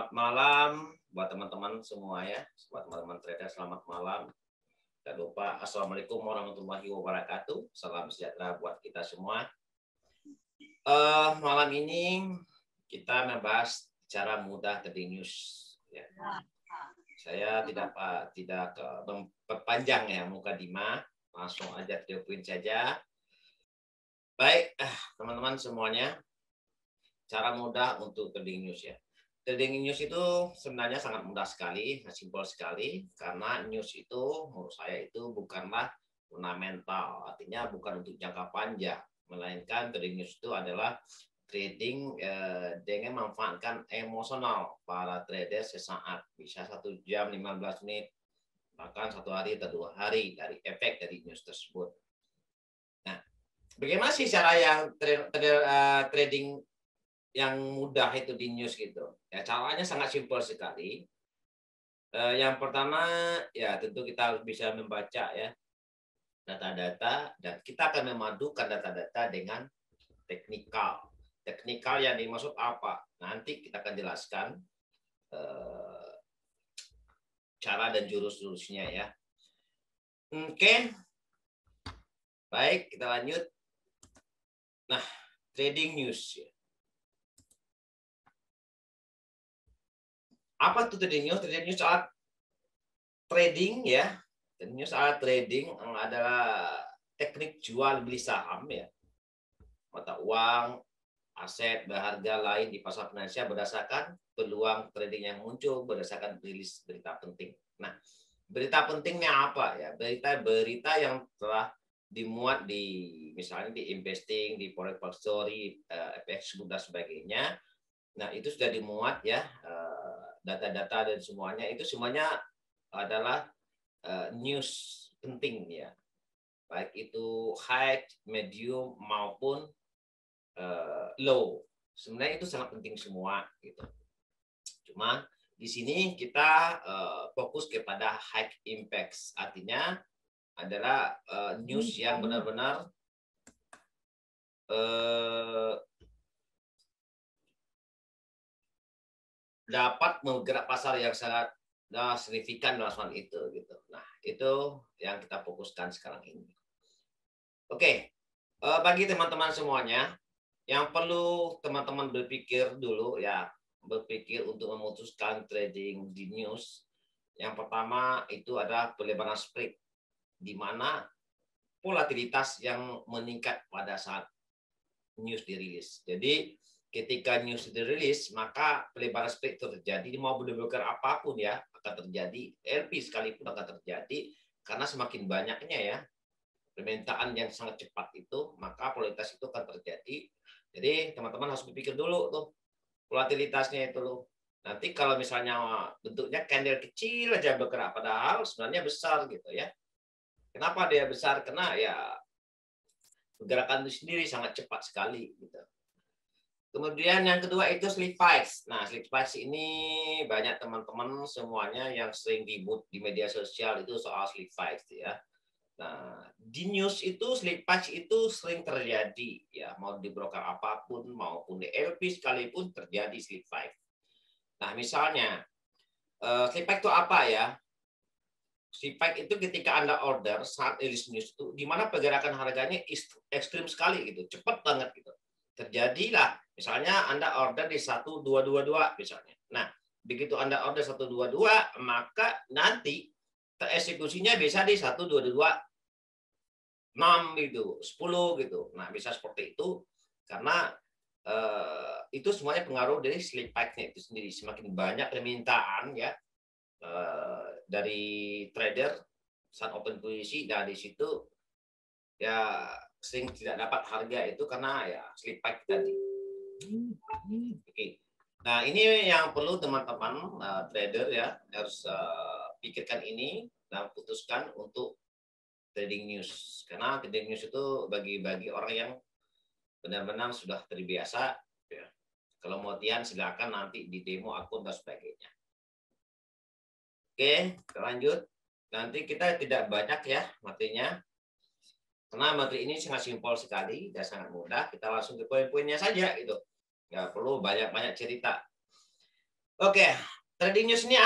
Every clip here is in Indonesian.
Selamat malam buat teman-teman semua ya, buat teman-teman trader selamat malam. Jangan lupa assalamualaikum warahmatullahi wabarakatuh. Salam sejahtera buat kita semua. Malam ini kita membahas cara mudah trading news. Ya. Saya tidak memperpanjang ya mukadimah, langsung aja to the point saja. Baik, teman-teman semuanya, cara mudah untuk trading news ya. Trading news itu sebenarnya sangat mudah sekali, simpel sekali, karena news itu menurut saya itu bukanlah fundamental, artinya bukan untuk jangka panjang, melainkan trading news itu adalah trading dengan memanfaatkan emosional para trader sesaat, bisa 1 jam 15 menit, bahkan 1 hari atau 2 hari dari efek dari news tersebut. Nah, bagaimana sih cara yang trading yang mudah itu di news gitu? Ya, caranya sangat simpel sekali. Yang pertama ya tentu kita harus bisa membaca ya data-data, dan kita akan memadukan data-data dengan teknikal. Teknikal yang dimaksud apa? Nanti kita akan jelaskan cara dan jurus-jurusnya ya. Oke. Baik, kita lanjut. Nah, trading news ya. Apa itu trading news? Trading news alat trading ya. Trading news alat trading adalah teknik jual beli saham ya, mata uang, aset berharga lain di pasar finansial berdasarkan peluang trading yang muncul berdasarkan rilis berita penting. Nah, berita pentingnya apa ya? Berita yang telah dimuat di misalnya di investing, di forex story, FX dan sebagainya. Nah, itu sudah dimuat ya. Data-data dan semuanya itu semuanya adalah news penting ya, baik itu high, medium maupun low. Sebenarnya itu sangat penting semua gitu. Cuma di sini kita fokus kepada high impact, artinya adalah news yang benar-benar dapat menggerak pasar yang sangat signifikan dalam soal itu gitu. Nah, itu yang kita fokuskan sekarang ini. Oke, bagi teman-teman semuanya, yang perlu teman-teman berpikir dulu ya, berpikir untuk memutuskan trading di news. Yang pertama itu adalah pelebaran spread, di mana volatilitas yang meningkat pada saat news dirilis. Jadi ketika news dirilis, maka pelebaran spread terjadi. Mau berbekar apapun ya akan terjadi. LP sekalipun akan terjadi, karena semakin banyaknya ya permintaan yang sangat cepat itu, maka volatilitas itu akan terjadi. Jadi teman-teman harus berpikir dulu tuh volatilitasnya itu loh. Nanti kalau misalnya bentuknya candle kecil aja bergerak, padahal sebenarnya besar gitu ya. Kenapa dia besar? Karena ya pergerakan itu sendiri sangat cepat sekali gitu. Kemudian yang kedua itu sleep fights. Nah, sleep fights ini banyak teman-teman semuanya yang sering ribut di media sosial itu soal sleep fights ya. Nah, di news itu sleep fights itu sering terjadi ya, mau di broker apapun maupun di LP sekalipun terjadi sleep fight. Nah, misalnya sleep fight itu apa ya? Sleep fight itu ketika Anda order saat rilis news itu, di mana pergerakan harganya ekstrim sekali gitu, cepat banget gitu. Terjadilah misalnya Anda order di 1222 misalnya. Nah, begitu Anda order 122, maka nanti tereksekusinya bisa di 1222 6 gitu, 10 gitu. Nah, bisa seperti itu karena itu semuanya pengaruh dari sleep fight-nya itu sendiri. Semakin banyak permintaan ya dari trader saat open posisi, dari situ ya sering tidak dapat harga itu karena ya sleep fight tadi. Oke. Nah, ini yang perlu teman-teman trader ya harus pikirkan ini dan putuskan untuk trading news. Karena trading news itu bagi orang yang benar-benar sudah terbiasa ya. Kalau mau silakan nanti di demo akun dan sebagainya. Oke, lanjut. Nanti kita tidak banyak ya materinya. Karena materi ini sangat simpel sekali dan sangat mudah. Kita langsung ke poin-poinnya saja gitu. Nggak perlu banyak-banyak cerita. Oke, trading news ini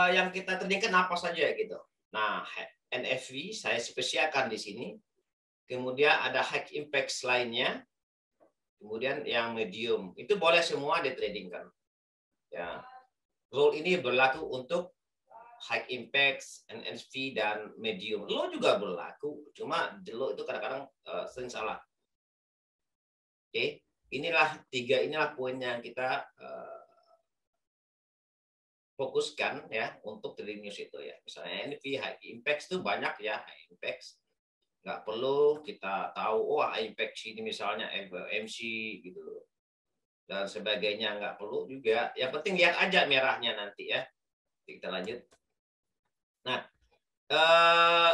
yang kita tradingkan apa saja gitu. Nah, NFV saya spesialkan di sini. Kemudian ada high impact lainnya. Kemudian yang medium itu boleh semua ditradingkan. Ya, rule ini berlaku untuk high impact, NFV dan medium. Low juga berlaku, cuma the low itu kadang-kadang sering salah. Oke, inilah poin yang kita fokuskan ya untuk trading news itu ya. Misalnya NFV high impact itu banyak ya high impact. Nggak perlu kita tahu high impact ini misalnya MC gitu dan sebagainya, nggak perlu juga. Yang penting lihat aja merahnya nanti ya. Kita lanjut. Nah,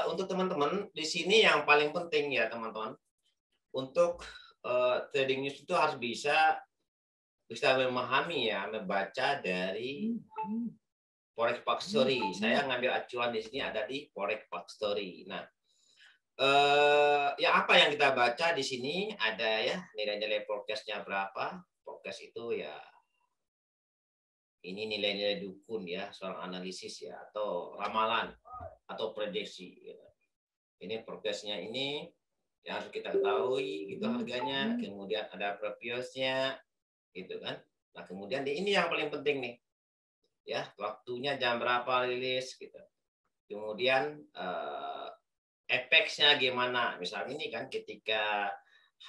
untuk teman-teman di sini yang paling penting ya teman-teman, untuk trading news itu harus bisa memahami ya, membaca dari Forex Factory. Saya ngambil acuan di sini ada di Forex Factory. Nah, ya apa yang kita baca di sini ada ya nilai-nilai forecast-nya berapa. Forecast itu ya ini nilai-nilai dukun ya, soal analisis ya, atau ramalan atau prediksi. Gitu. Ini forecast-nya ini yang harus kita ketahui gitu harganya. Kemudian ada previousnya gitu kan. Nah kemudian ini yang paling penting nih ya, waktunya jam berapa rilis gitu. Kemudian efeknya gimana. Misalnya ini kan ketika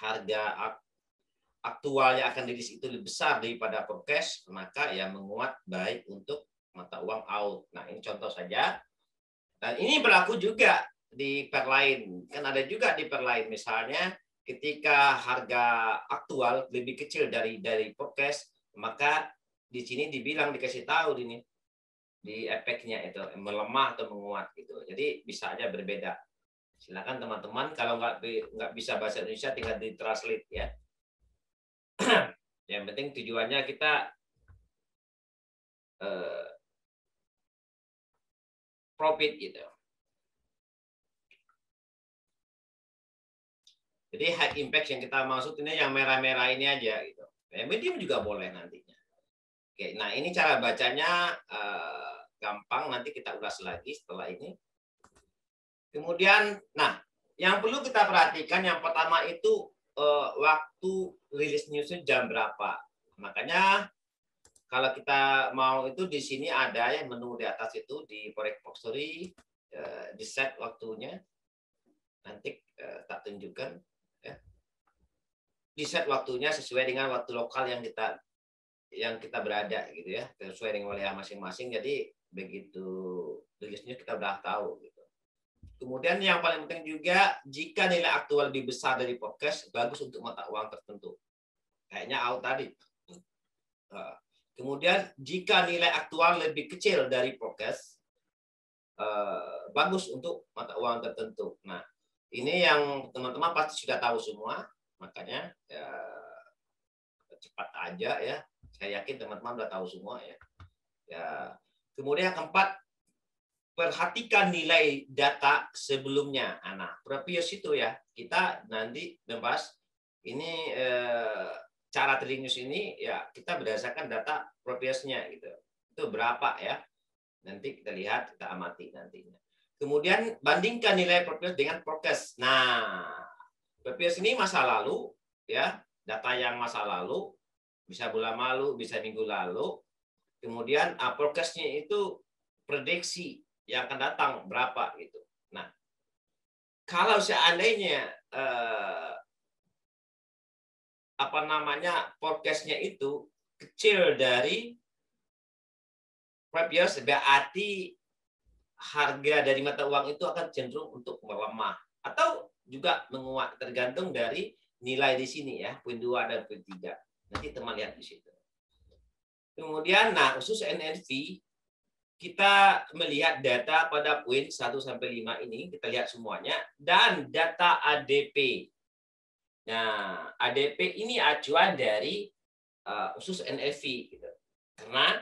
harga aktualnya akan rilis itu lebih besar daripada forecast, maka ya menguat baik untuk mata uang out. Nah ini contoh saja. Dan ini berlaku juga di pair lain. Kan ada juga di pair lain. Misalnya ketika harga aktual lebih kecil dari forecast, maka di sini dikasih tahu ini di efeknya itu melemah atau menguat gitu. Jadi bisa aja berbeda. Silakan teman-teman kalau nggak bisa bahasa Indonesia tinggal ditranslate ya. Yang penting tujuannya kita profit gitu. Jadi high impact yang kita maksud ini yang merah-merah ini aja gitu. Medium juga boleh nantinya. Oke, nah ini cara bacanya gampang, nanti kita ulas lagi setelah ini. Kemudian, nah yang perlu kita perhatikan yang pertama itu waktu rilis newsnya jam berapa. Makanya kalau kita mau itu di sini ada ya menu di atas itu di Forex Factory di set waktunya. Nanti tak tunjukkan ya. Di set waktunya sesuai dengan waktu lokal yang kita berada gitu ya, sesuai dengan wilayah masing-masing. Jadi begitu rilisnya kita udah tahu gitu. Kemudian yang paling penting juga, jika nilai aktual lebih besar dari forecast, bagus untuk mata uang tertentu. Kayaknya out tadi. Kemudian jika nilai aktual lebih kecil dari forecast, bagus untuk mata uang tertentu. Nah, ini yang teman-teman pasti sudah tahu semua, makanya ya, cepat aja ya. Saya yakin teman-teman sudah tahu semua ya. Ya. Kemudian keempat, perhatikan nilai data sebelumnya. Nah, previous itu ya, kita nanti membahas ini cara trading news ini ya kita berdasarkan data previousnya gitu. Itu berapa ya? Nanti kita lihat, kita amati nantinya. Kemudian bandingkan nilai previous dengan forecast. Nah, previous ini masa lalu ya, data yang masa lalu bisa bulan lalu, bisa minggu lalu. Kemudian forecast-nya itu prediksi yang akan datang berapa gitu. Nah, kalau seandainya forecast-nya itu kecil dari previous, berarti harga dari mata uang itu akan cenderung untuk melemah atau juga menguat, tergantung dari nilai di sini ya, poin 2 dan poin 3. Nanti teman lihat di situ. Kemudian, nah khusus NFV, kita melihat data pada poin 1 sampai 5 ini, kita lihat semuanya, dan data ADP. Nah, ADP ini acuan dari khusus NFV gitu. Karena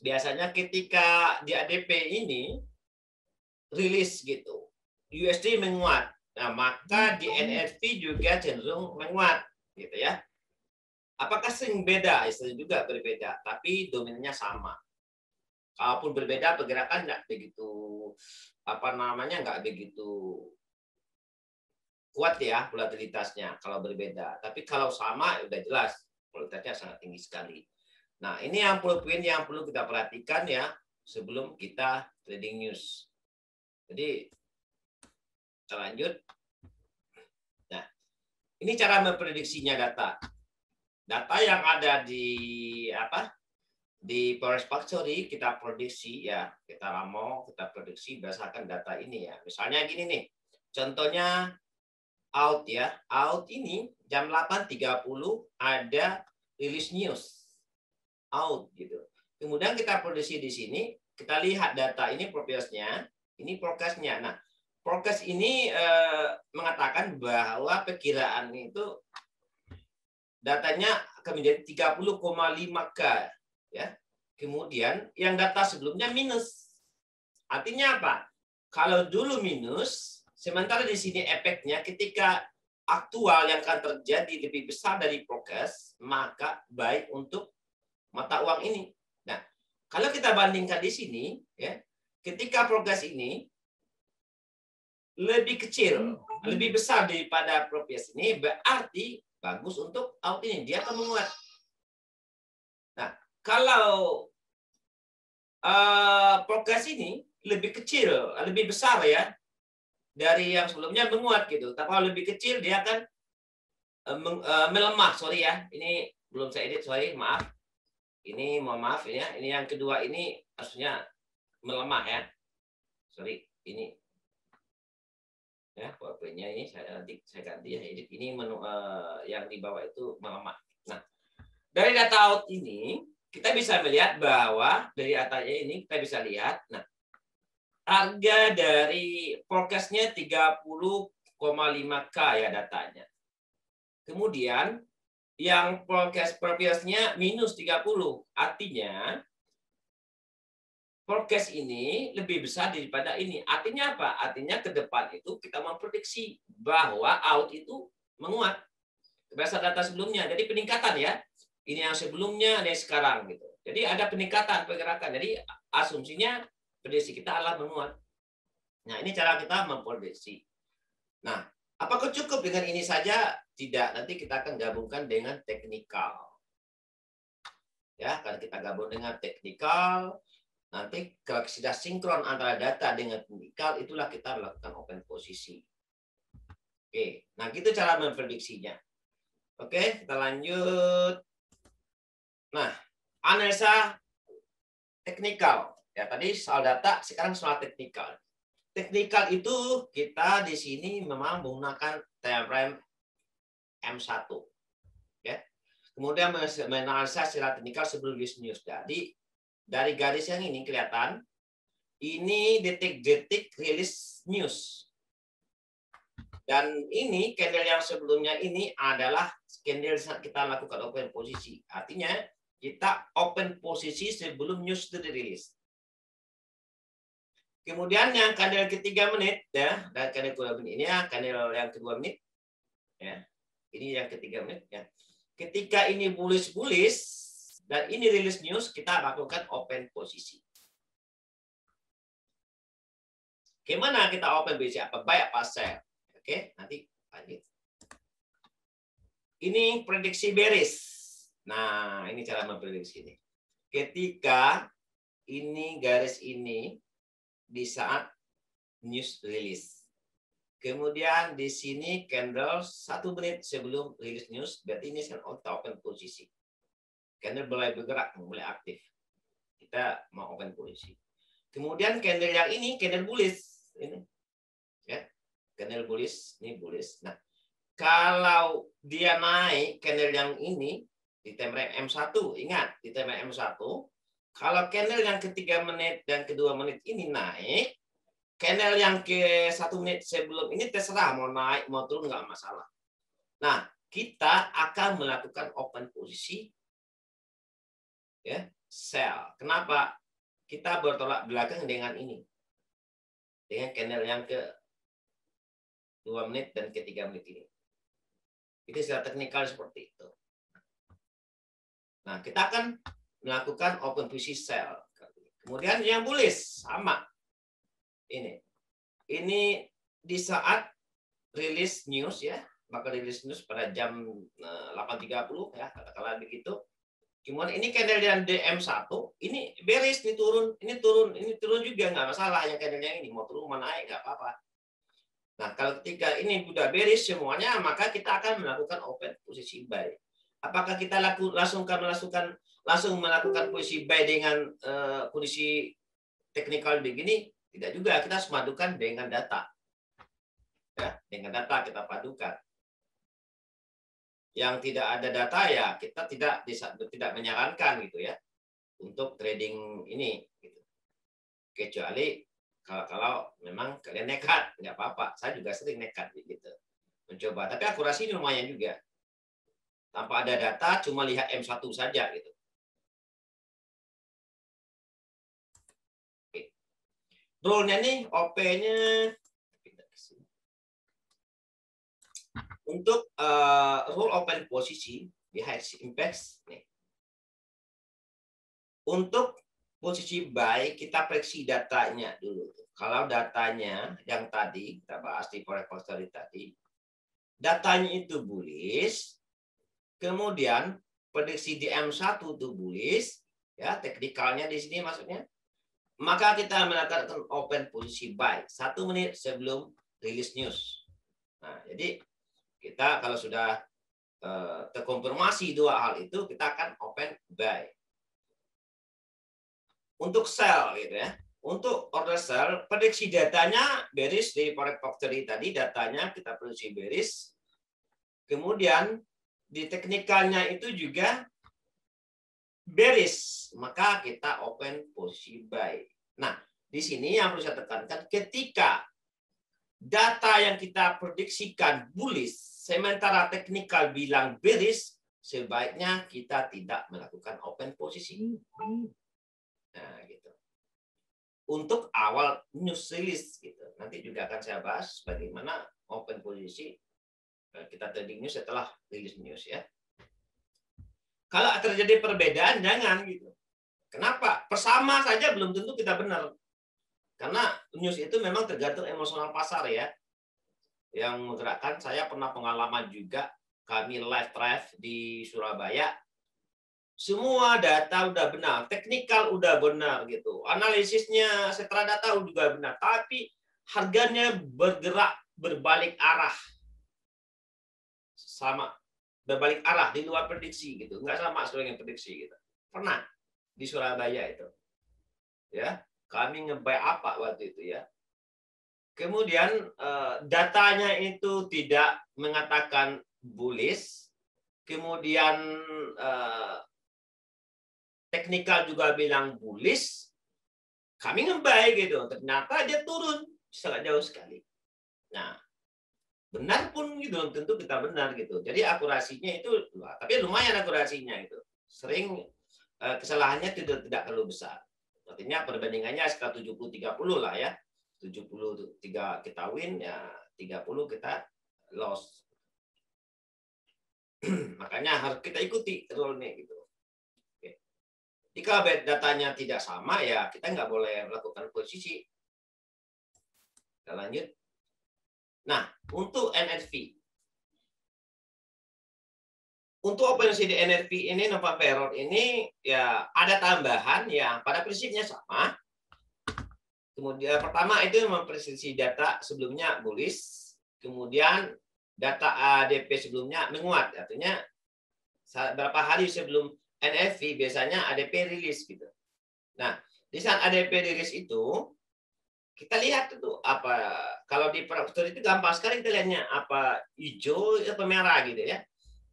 biasanya ketika di ADP ini rilis gitu, USD menguat. Nah, maka di NFV juga cenderung menguat gitu ya. Apakah sering beda? Sering juga berbeda, tapi dominannya sama. Kalaupun berbeda, pergerakan nggak begitu nggak begitu kuat ya volatilitasnya kalau berbeda. Tapi kalau sama udah jelas volatilitasnya sangat tinggi sekali. Nah, ini yang poin yang perlu kita perhatikan ya sebelum kita trading news. Jadi kita lanjut. Nah, ini cara memprediksinya data. Data yang ada di Forex Factory kita prediksi ya, kita ramu, kita prediksi berdasarkan data ini ya. Misalnya gini nih. Contohnya out ya. Out ini jam 8.30 ada rilis news. Out gitu. Kemudian kita prediksi di sini, kita lihat data ini progresnya, ini progresnya. Nah, progres ini mengatakan bahwa perkiraan itu datanya akan menjadi 30,5K ya. Kemudian yang data sebelumnya minus. Artinya apa? Kalau dulu minus, sementara di sini efeknya ketika aktual yang akan terjadi lebih besar dari progres, maka baik untuk mata uang ini. Nah, kalau kita bandingkan di sini ya, ketika progres ini lebih kecil, lebih besar daripada progres ini, berarti bagus untuk out ini, dia akan menguat. Nah, kalau progres ini lebih kecil, lebih besar ya dari yang sebelumnya menguat gitu. Tapi kalau lebih kecil dia akan melemah. Sorry ya, ini belum saya edit, sorry, maaf. Ini mohon maaf ya. Ini yang kedua ini maksudnya melemah ya. Sorry, ini ya PowerPoint-nya ini saya ganti ya, edit ini menu yang di bawah itu melemah. Nah, dari data out ini kita bisa melihat bahwa dari datanya ini kita bisa lihat, nah harga dari forecast-nya 30,5K ya datanya. Kemudian yang forecast previous-nya minus 30. Artinya forecast ini lebih besar daripada ini. Artinya apa? Artinya ke depan itu kita memprediksi bahwa out itu menguat berdasarkan data sebelumnya. Jadi peningkatan ya. Ini yang sebelumnya, ini sekarang gitu. Jadi ada peningkatan pergerakan. Jadi asumsinya prediksi kita adalah menguat. Nah, ini cara kita memprediksi. Nah, apakah cukup dengan ini saja? Tidak. Nanti kita akan gabungkan dengan teknikal. Ya, kalau kita gabung dengan teknikal, nanti kalau sudah sinkron antara data dengan teknikal, itulah kita melakukan open posisi. Oke, nah gitu cara memprediksinya. Oke, kita lanjut. Nah, analisa teknikal. Ya, tadi soal data, sekarang soal teknikal. Teknikal itu kita di sini memang menggunakan time frame M1. Ya. Kemudian menganalisa secara teknikal sebelum rilis news. Jadi dari garis yang ini kelihatan ini detik-detik rilis news. Dan ini candle yang sebelumnya ini adalah candle kita lakukan open posisi. Artinya kita open posisi sebelum news itu dirilis. Kemudian yang candle ke-3 menit ya, dan candle ke-2 menit ini ya, candle yang ke-2 menit ya. Ini yang ke-3 menit ya. Ketika ini bullish dan ini rilis news, kita lakukan open posisi. Gimana kita open posisi? Apa buy apa sell? Oke, nanti lanjut. Ini prediksi bearish. Nah, ini cara memprediksi ini. Ketika ini garis ini di saat news release. Kemudian di sini candle 1 menit sebelum rilis news, berarti ini kan open posisi. Candle mulai bergerak, mulai aktif. Kita mau open posisi. Kemudian candle yang ini candle bullish ini. Ya. Candle bullish, ini bullish. Nah, kalau dia naik candle yang ini di time frame M1, ingat di time frame M1, kalau candle yang ke-3 menit dan ke-2 menit ini naik, candle yang ke-1 menit sebelum ini terserah mau naik mau turun nggak masalah. Nah, kita akan melakukan open posisi ya, sell. Kenapa? Kita bertolak belakang dengan ini. Dengan candle yang ke-2 menit dan ke-3 menit ini. Itu secara teknikal seperti itu. Nah, kita akan melakukan open position sell. Kemudian yang bullish sama. Ini di saat rilis news ya, bakal rilis news pada jam 8.30 ya, katakanlah begitu. Kemudian ini candle yang DM1, ini bearish, ini turun juga nggak masalah. Yang candlenya ini mau turun mau naik nggak apa-apa. Nah, kalau ketika ini sudah bearish semuanya, maka kita akan melakukan open posisi buy. Apakah kita langsung melakukan posisi buy dengan kondisi teknikal begini? Tidak juga, kita harus padukan dengan data. Ya, dengan data kita padukan. Yang tidak ada data ya kita tidak menyarankan gitu ya untuk trading ini gitu. Kecuali kalau memang kalian nekat, nggak apa-apa. Saya juga sering nekat gitu mencoba, tapi akurasi ini lumayan juga. Tanpa ada data, cuma lihat M1 saja gitu. Oke. Rule-nya nih, OP-nya untuk rule open posisi di high impact nih. Untuk posisi buy kita prediksi datanya dulu. Kalau datanya yang tadi kita bahas di forex factory tadi, datanya itu bullish, kemudian prediksi di M1 itu bullish, ya teknikalnya di sini maksudnya, maka kita melakukan open posisi buy 1 menit sebelum rilis news. Nah, jadi kita kalau sudah terkonfirmasi dua hal itu, kita akan open buy. Untuk sell gitu ya. Untuk order sell, prediksi datanya bearish di forex factory tadi, datanya kita prediksi bearish. Kemudian di teknikalnya itu juga bearish, maka kita open posisi buy. Nah, di sini yang perlu saya tekankan, ketika data yang kita prediksikan bullish, sementara teknikal bilang bearish, sebaiknya kita tidak melakukan open posisi. Nah, gitu. Untuk awal news release gitu. Nanti juga akan saya bahas bagaimana open posisi kita trading news setelah rilis news ya. Kalau terjadi perbedaan jangan gitu. Kenapa? Persama saja belum tentu kita benar. Karena news itu memang tergantung emosional pasar ya. Yang menggerakkan, saya pernah pengalaman juga, kami live drive di Surabaya, semua data udah benar, teknikal udah benar gitu, analisisnya setelah data juga benar, tapi harganya bergerak berbalik arah, sama berbalik arah di luar prediksi gitu, nggak sama sesuai dengan prediksi gitu. Pernah di Surabaya itu, ya kami nge-buy apa waktu itu ya. Kemudian datanya itu tidak mengatakan bullish, kemudian teknikal juga bilang bullish, kami nge-buy gitu, ternyata dia turun sangat jauh sekali. Nah, benar pun gitu, tentu kita benar gitu. Jadi akurasinya itu, tapi lumayan akurasinya itu. Sering kesalahannya tidak terlalu besar. Artinya perbandingannya sekitar 70-30 lah ya. 73 kita win, ya 30 kita loss. Makanya harus kita ikuti rule-nya gitu. Oke. Jika datanya tidak sama, ya kita nggak boleh melakukan posisi. Kita lanjut. Nah, untuk NSV. Untuk open posisi di NSV ini, Nova Peror ini, ya ada tambahan yang pada prinsipnya sama. Kemudian pertama itu memprediksi data sebelumnya bullish, kemudian data ADP sebelumnya menguat, artinya beberapa hari sebelum NFP biasanya ADP rilis gitu. Nah, di saat ADP rilis itu kita lihat itu apa, kalau di Praptor itu gampang sekali kita lihatnya apa hijau atau merah gitu ya.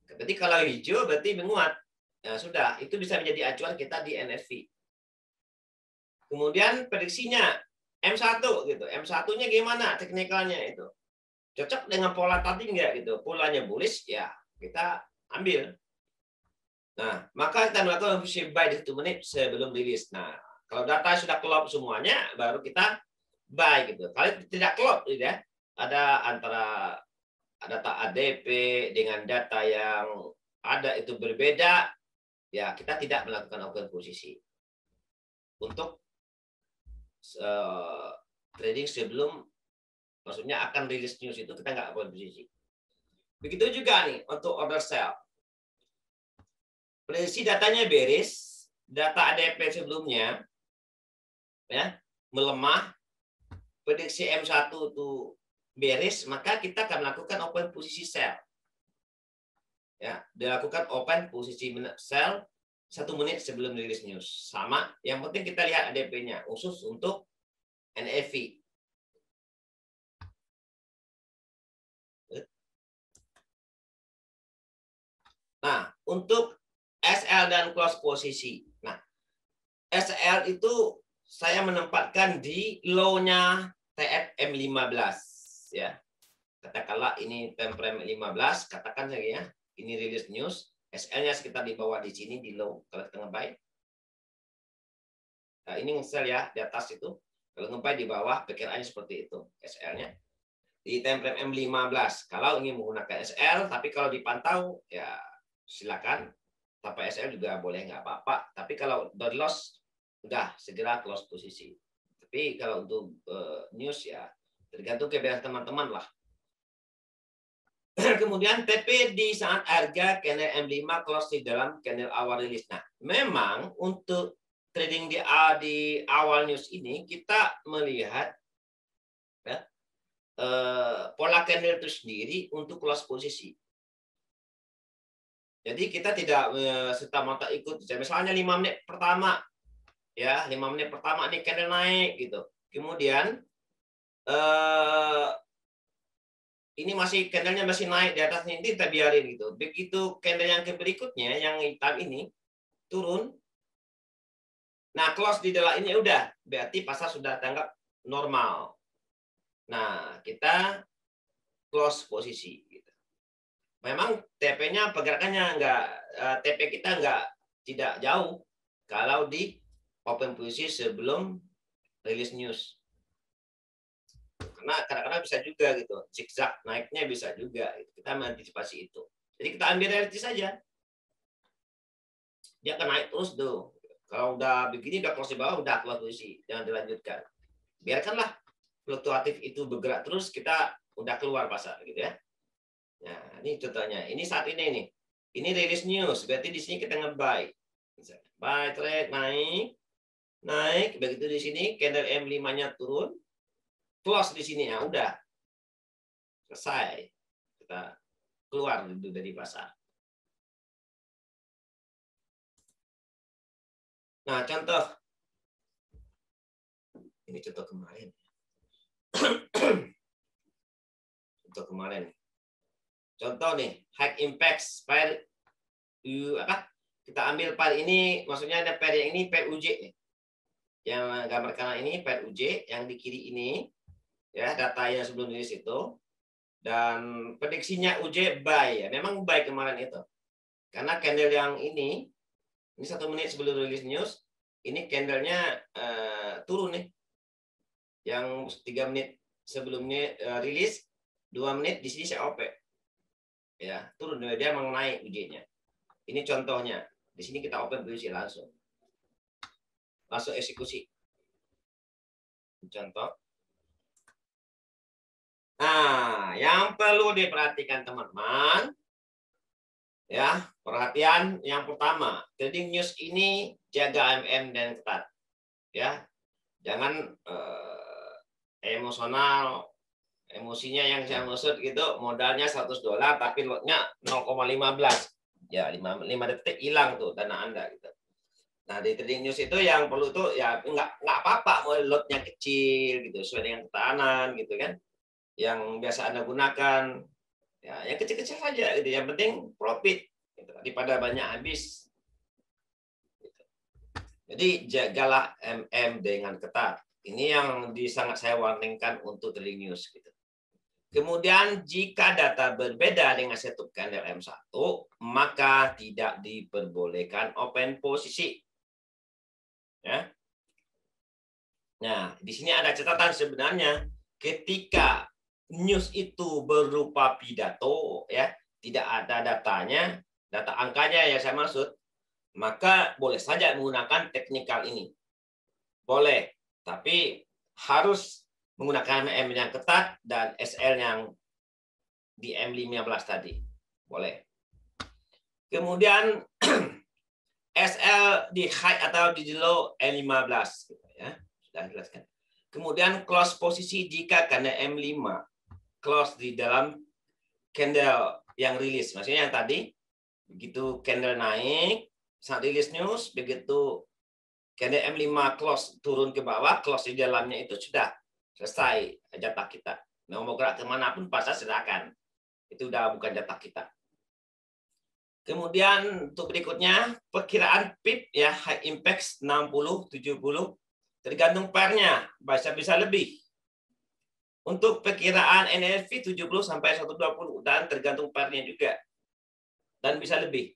Berarti kalau hijau berarti menguat. Nah, sudah, itu bisa menjadi acuan kita di NFP. Kemudian prediksinya M1 gitu. M1-nya gimana teknikalnya itu? Cocok dengan pola tadi enggak gitu. Polanya bullish ya kita ambil. Nah, maka kita melakukan posisi buy di 1 menit sebelum rilis. Nah, kalau data sudah klop semuanya baru kita buy gitu. Kalau tidak klop gitu ya. Ada antara data ADP dengan data yang ada itu berbeda, ya kita tidak melakukan open posisi untuk trading sebelum, maksudnya akan rilis news itu kita nggak open posisi. Begitu juga nih untuk order sell. Prediksi datanya bearish, data ADP sebelumnya ya melemah, prediksi M1 itu bearish, maka kita akan melakukan open posisi sell. Ya, dilakukan open posisi sell 1 menit sebelum rilis news. Sama, yang penting kita lihat ADP-nya khusus untuk NAV. Nah, untuk SL dan close posisi. Nah, SL itu saya menempatkan di low-nya TFM15 ya. Katakanlah ini time frame 15, katakan saja ya. Ini rilis news, SL-nya sekitar di bawah di sini di low kalau kita nge-buy. Nah, ini nge-sell ya di atas itu. Kalau nge-buy di bawah, perkiraannya seperti itu SL-nya. Di time frame M15 kalau ingin menggunakan SL, tapi kalau dipantau ya silakan. Tanpa SL juga boleh, nggak apa-apa. Tapi kalau udah loss, udah segera close posisi. Tapi kalau untuk news ya tergantung kebiasaan teman-teman lah. Kemudian TP di saat harga candle M5 close di dalam candle awal rilis. Nah, memang untuk trading di awal news ini kita melihat ya, pola candle itu sendiri untuk close posisi. Jadi kita tidak serta-merta ikut. Misalnya 5 menit pertama, ya 5 menit pertama nih candle naik gitu. Kemudian ini masih candlenya masih naik di atasnya, ini kita biarin gitu. Begitu candle yang berikutnya yang hitam ini turun, nah close di dalam ini udah berarti pasar sudah tanggap normal. Nah kita close posisi. Gitu. Memang TP-nya pergerakannya TP kita tidak jauh kalau di open posisi sebelum rilis news. Karena kadang-kadang bisa juga gitu, zigzag naiknya bisa juga. Kita mengantisipasi itu. Jadi kita ambil realistis saja. Dia akan naik terus tuh. Kalau udah begini, udah close di bawah, udah keluar posisi, jangan dilanjutkan. Biarkanlah fluktuatif itu bergerak terus, kita udah keluar pasar gitu ya. Nah, ini contohnya. Ini saat ini nih. Ini rilis news, berarti di sini kita nge-buy. Buy trade naik, begitu di sini candle M5-nya turun. Close di sini ya udah selesai, kita keluar dari pasar. Nah contoh ini contoh kemarin, contoh nih high impact pair kita ambil pair ini, maksudnya ada pair yang ini pair UJ nih, yang gambar kanan ini pair UJ, yang di kiri ini ya data yang sebelum rilis itu, dan prediksinya UJ buy ya, memang buy kemarin itu karena candle yang ini 1 menit sebelum rilis news, ini candlenya turun nih, yang 3 menit sebelumnya rilis, 2 menit di sini saya OP ya, turun dia memang naik UJ-nya. Ini contohnya, di sini kita open posisi langsung eksekusi contoh. Nah, yang perlu diperhatikan teman-teman, ya perhatian yang pertama, trading news ini jaga MM dan ketat, ya jangan emosional, emosinya yang saya maksud gitu, modalnya $100 tapi lotnya 0,15, ya 5 detik hilang tuh dana Anda gitu. Nah di trading news itu yang perlu tuh ya nggak apa-apa lotnya kecil gitu, sesuai dengan ketahanan gitu kan. Yang biasa Anda gunakan, ya yang kecil-kecil saja gitu. Yang penting profit gitu, daripada banyak habis. Gitu. Jadi jagalah MM dengan ketat. Ini yang sangat saya warningkan untuk trading news. Gitu. Kemudian jika data berbeda dengan setup candle M1, maka tidak diperbolehkan open posisi. Ya. Nah, di sini ada catatan sebenarnya ketika news itu berupa pidato ya, tidak ada datanya, data angkanya ya saya maksud, maka boleh saja menggunakan technical ini. Boleh, tapi harus menggunakan M yang ketat dan SL yang di M15 tadi. Boleh. Kemudian SL di high atau di low M15 gitu ya. Sudah jelaskan. Kemudian close posisi jika karena M5 close di dalam candle yang rilis. Maksudnya yang tadi begitu candle naik saat rilis news, begitu candle M5 close turun ke bawah, close di dalamnya itu sudah selesai jatah kita. Mau gerak kemanapun pasar silakan. Itu udah bukan jatah kita. Kemudian untuk berikutnya perkiraan PIP ya high impact 60 70 tergantung pairnya, bisa lebih. Untuk perkiraan NLV 70 sampai 120 dan tergantung pairnya juga. Dan bisa lebih.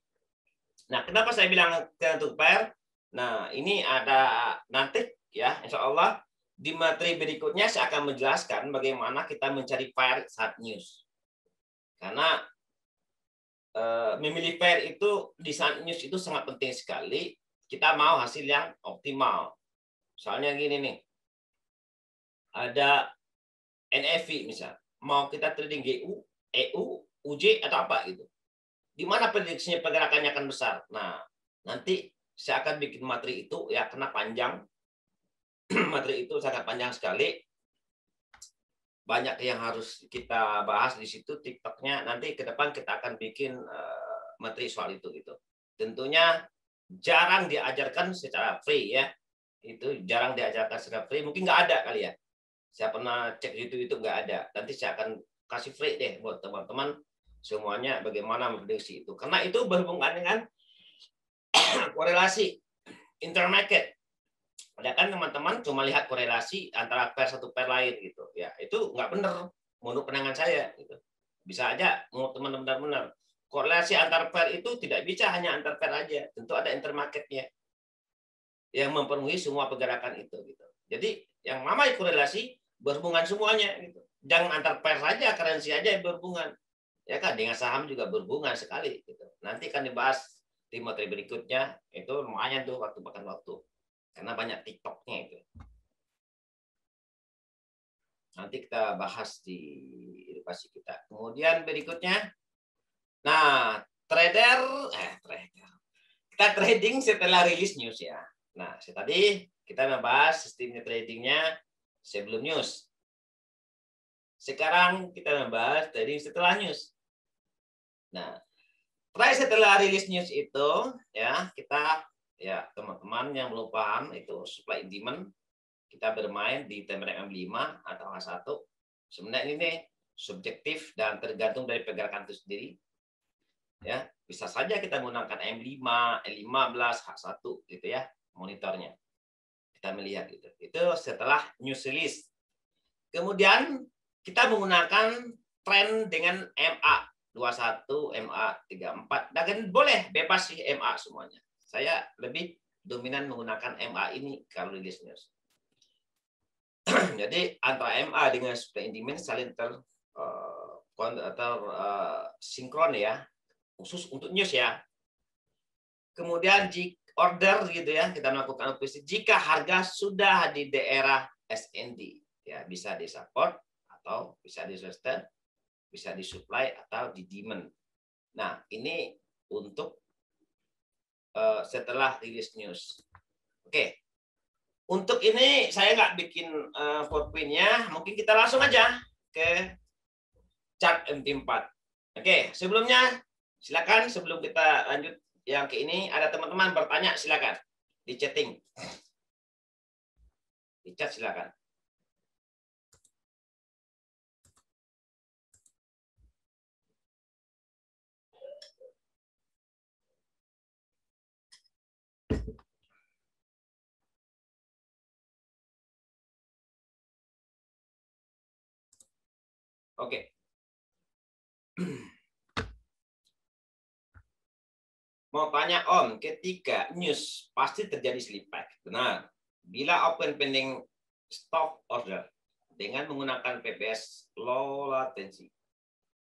Nah, kenapa saya bilang tergantung pair? Nah, ini ada nanti ya, insya Allah di materi berikutnya saya akan menjelaskan bagaimana kita mencari pair saat news. Karena memilih pair itu di saat news itu sangat penting sekali. Kita mau hasil yang optimal. Soalnya gini nih, ada NFV misal, mau kita trading GU, EU, UJ atau apa gitu. Di mana prediksinya pergerakannya akan besar. Nah, nanti saya akan bikin materi itu ya kena panjang. Materi itu sangat panjang sekali. Banyak yang harus kita bahas di situ. TikToknya nanti ke depan kita akan bikin materi soal itu gitu. Tentunya jarang diajarkan secara free ya. Itu jarang diajarkan secara free. Mungkin nggak ada kali ya. Saya pernah cek YouTube itu nggak ada. Nanti saya akan kasih free deh buat teman-teman semuanya bagaimana memprediksi itu. Karena itu berhubungan dengan korelasi intermarket. Ada kan teman-teman cuma lihat korelasi antara pair satu pair lain gitu. Ya itu nggak benar menurut pandangan saya. Gitu. Bisa aja mau teman-teman benar-benar korelasi antar pair itu tidak bisa hanya antar pair aja. Tentu ada intermarketnya yang mempenuhi semua pergerakan itu. Gitu. Jadi yang namanya korelasi berhubungan semuanya. Gitu. Jangan antar pair saja, currency aja yang berhubungan. Ya kan dengan saham juga berhubungan sekali. Gitu. Nanti kan dibahas di materi berikutnya. Itu lumayan tuh waktu makan waktu. Karena banyak TikToknya itu. Nanti kita bahas di edukasi kita. Kemudian berikutnya, nah trader. Kita trading setelah rilis news ya. Nah, tadi kita membahas sistemnya tradingnya sebelum news. Sekarang kita membahas trading setelah news. Nah, setelah rilis news itu ya kita ya teman-teman yang belum paham itu supply and demand kita bermain di time frame M5 atau H1. Sebenarnya ini subjektif dan tergantung dari pergerakan itu sendiri. Ya, bisa saja kita menggunakan M5, L15, H1 gitu ya, monitornya. Kita melihat gitu. Itu setelah news release. Kemudian kita menggunakan tren dengan MA 21, MA 34. Dan boleh bebas sih MA semuanya. Saya lebih dominan menggunakan MA ini kalau rilis news. Jadi antara MA dengan supply and demand saling sinkron ya, khusus untuk news ya. Kemudian jika order gitu ya, kita melakukan operasi jika harga sudah di daerah SND ya, bisa di support atau bisa di resistance, bisa di supply atau di demand. Nah, ini untuk setelah rilis news. Oke. Untuk ini saya nggak bikin PowerPoint-nya, mungkin kita langsung aja ke chart MT4. Oke, sebelumnya silakan sebelum kita lanjut yang ke ini, ada teman-teman bertanya silakan di chatting. Di chat silakan. Oke. Mau tanya Om, ketika news pasti terjadi slip back. Benar. Bila open pending stop order dengan menggunakan PPS low latency,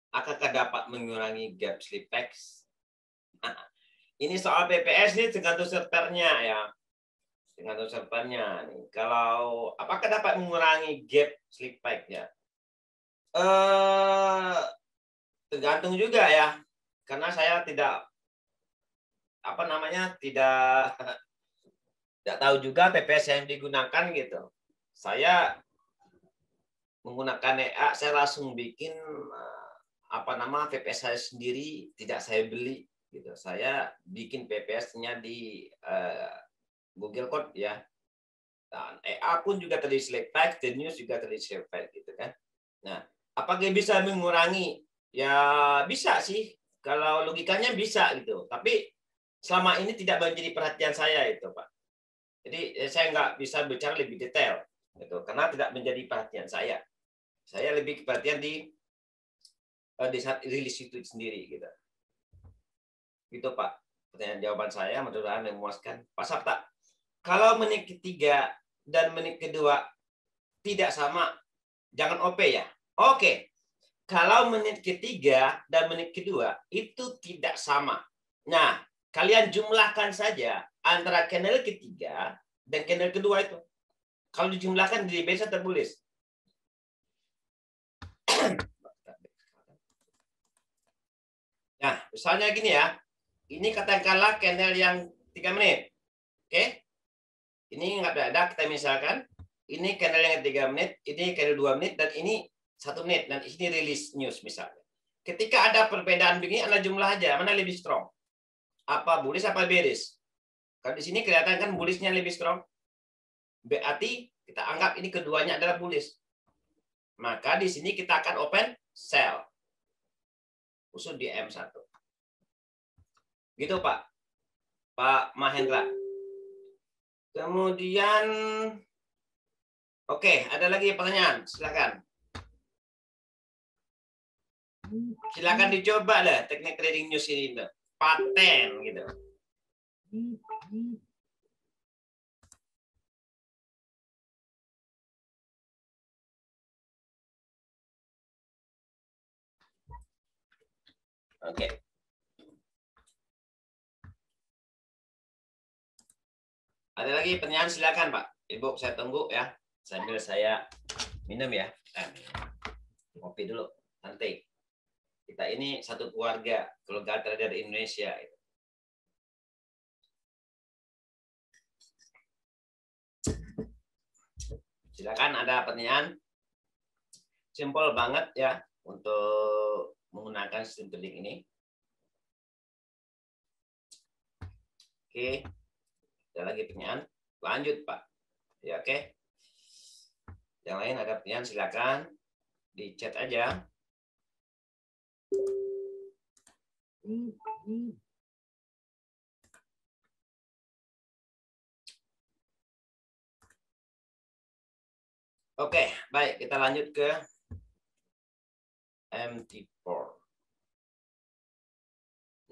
apakah dapat mengurangi gap slip back? Ini soal PPS ini tergantung servernya ya. Tergantung servernya nih. Kalau apakah dapat mengurangi gap sleep pack-nya? Tergantung juga ya. Karena saya tidak tidak tahu juga PPS yang digunakan gitu. Saya menggunakan EA, saya langsung bikin PPS saya sendiri, tidak saya beli gitu. Saya bikin PPS-nya di Google Code ya. Dan EA pun juga tadi select pack, The News juga tadi select pack gitu kan. Nah, apakah bisa mengurangi? Ya bisa sih. Kalau logikanya bisa gitu. Tapi selama ini tidak menjadi perhatian saya itu, Pak. Jadi saya nggak bisa bicara lebih detail gitu, karena tidak menjadi perhatian saya. Saya lebih perhatian di saat rilis itu sendiri gitu. Gitu Pak. Pertanyaan jawaban saya mudah-mudahan memuaskan. Pak Sabta, kalau menit ketiga dan menit kedua tidak sama, jangan OP ya. Oke. Kalau menit ketiga dan menit kedua itu tidak sama. Nah, kalian jumlahkan saja antara channel ketiga dan channel kedua itu. Kalau dijumlahkan di bisa tertulis. Nah, misalnya gini ya. Ini katakanlah channel yang 3 menit. Oke? Ini nggak ada, kita misalkan. Ini channel yang 3 menit, ini channel 2 menit, dan ini 1 menit. Dan ini rilis news misalnya. Ketika ada perbedaan begini, Anda jumlah aja. Mana lebih strong? Apa bullish, apa bearish? Kalau di sini kelihatan kan bullishnya lebih strong. Berarti kita anggap ini keduanya adalah bullish. Maka di sini kita akan open sell. Khusus di M1. Gitu Pak. Pak Mahendra. Kemudian, oke, ada lagi pertanyaan. Silakan. Silakan dicoba lah teknik trading news ini. Paten gitu. Oke. Ada lagi pertanyaan, silakan Pak. Ibu, saya tunggu ya. Sambil saya minum ya. Kopi dulu, santai. Kita ini satu keluarga trader Indonesia. Silakan, ada pertanyaan? Simpel banget ya untuk menggunakan sistem trading ini. Oke. Ada lagi pertanyaan? Lanjut, Pak. Ya, oke. Yang lain ada pertanyaan, silakan di chat aja. Oke, baik. Kita lanjut ke MT4.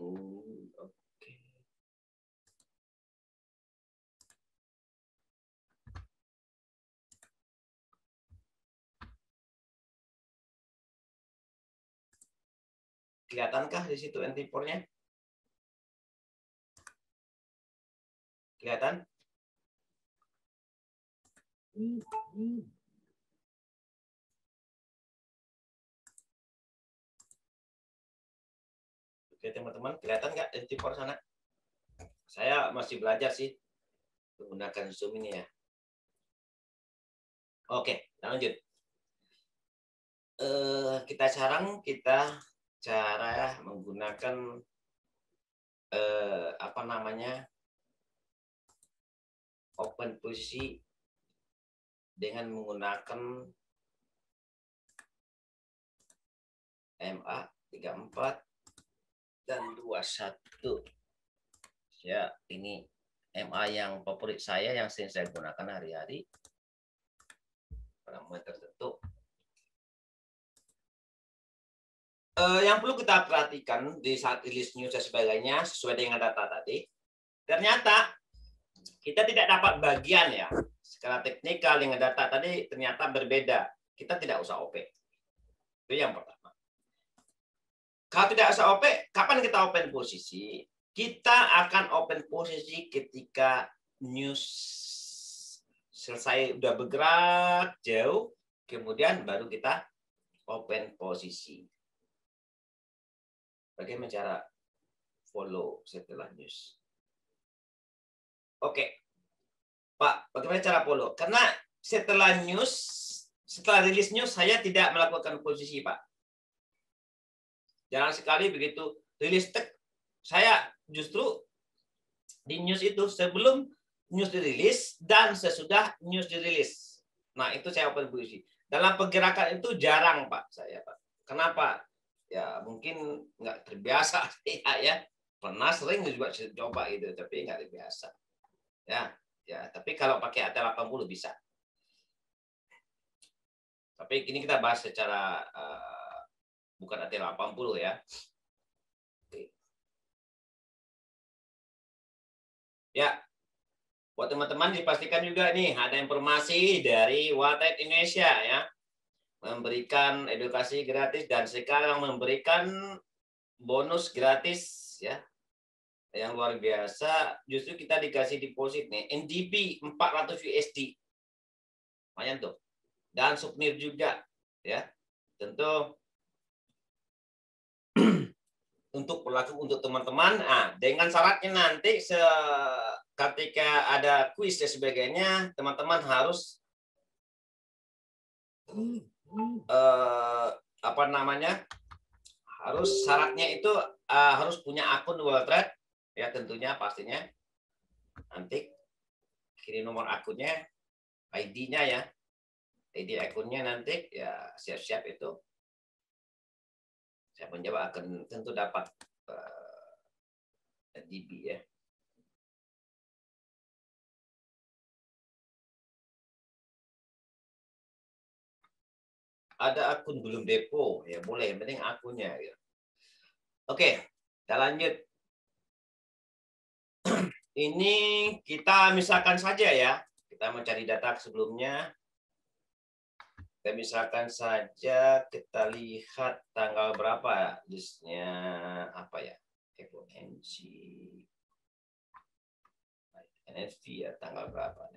Oke. Kelihatankah di situ MT4-nya? Kelihatan? Oke, teman-teman, kelihatan nggak MT4 sana? Saya masih belajar sih menggunakan Zoom ini ya. Oke, kita lanjut. Kita cara menggunakan open posisi dengan menggunakan MA 34 dan 21. Ya, ini MA yang favorit saya, yang sering saya gunakan hari-hari pada momen tertentu. Yang perlu kita perhatikan di saat rilis news dan sebagainya sesuai dengan data tadi, ternyata kita tidak dapat bagian ya secara teknikal dengan data tadi ternyata berbeda. Kita tidak usah OP. Itu yang pertama. Kalau tidak usah OP, kapan kita open posisi? Kita akan open posisi ketika news selesai udah bergerak jauh, kemudian baru kita open posisi. Bagaimana cara follow setelah news? Oke, Pak, bagaimana cara follow? Karena setelah rilis news, saya tidak melakukan posisi, Pak. Jarang sekali begitu rilis tek, saya justru di news itu sebelum news dirilis dan sesudah news dirilis. Nah, itu saya open posisi. Dalam pergerakan itu jarang, Pak, saya, Pak. Kenapa? Ya, mungkin nggak terbiasa ya. Pernah sering juga coba itu, tapi nggak terbiasa. Ya, tapi kalau pakai AT80 bisa. Tapi ini kita bahas secara bukan AT80 ya. Ya, buat teman-teman dipastikan juga nih ada informasi dari Watet Indonesia ya, memberikan edukasi gratis dan sekarang memberikan bonus gratis ya, yang luar biasa. Justru kita dikasih deposit nih, NDP 400 USD, lumayan tuh, dan souvenir juga ya, tentu untuk berlaku untuk teman-teman. Dengan syaratnya nanti ketika ada kuis dan sebagainya, teman-teman harus harus syaratnya itu harus punya akun WorldTrade ya, tentunya pastinya. Nanti kirim nomor akunnya, ID-nya ya, ID akunnya nanti ya, siap-siap itu. Saya menjawab akan tentu dapat DB ya. Ada akun belum depo ya, boleh, yang penting akunnya ya. Oke, kita lanjut. Ini kita misalkan saja ya, kita mencari data sebelumnya. Kita misalkan saja, kita lihat tanggal berapa listnya, apa ya, NFT ya, tanggal berapa.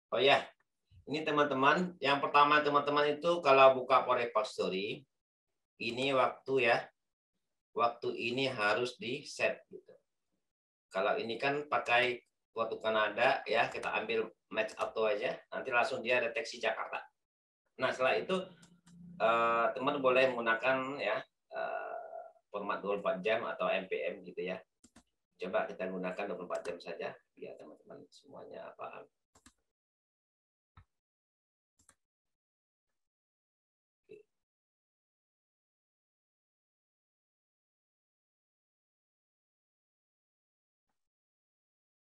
Oh ya, ini teman-teman, yang pertama teman-teman itu kalau buka Forex Factory, ini waktu ya, waktu ini harus di set gitu. Kalau ini kan pakai waktu Kanada ya, kita ambil match auto aja, nanti langsung dia deteksi Jakarta. Nah setelah itu teman boleh menggunakan ya format 24 jam atau MPM gitu ya. Coba kita gunakan 24 jam saja biar teman-teman semuanya paham.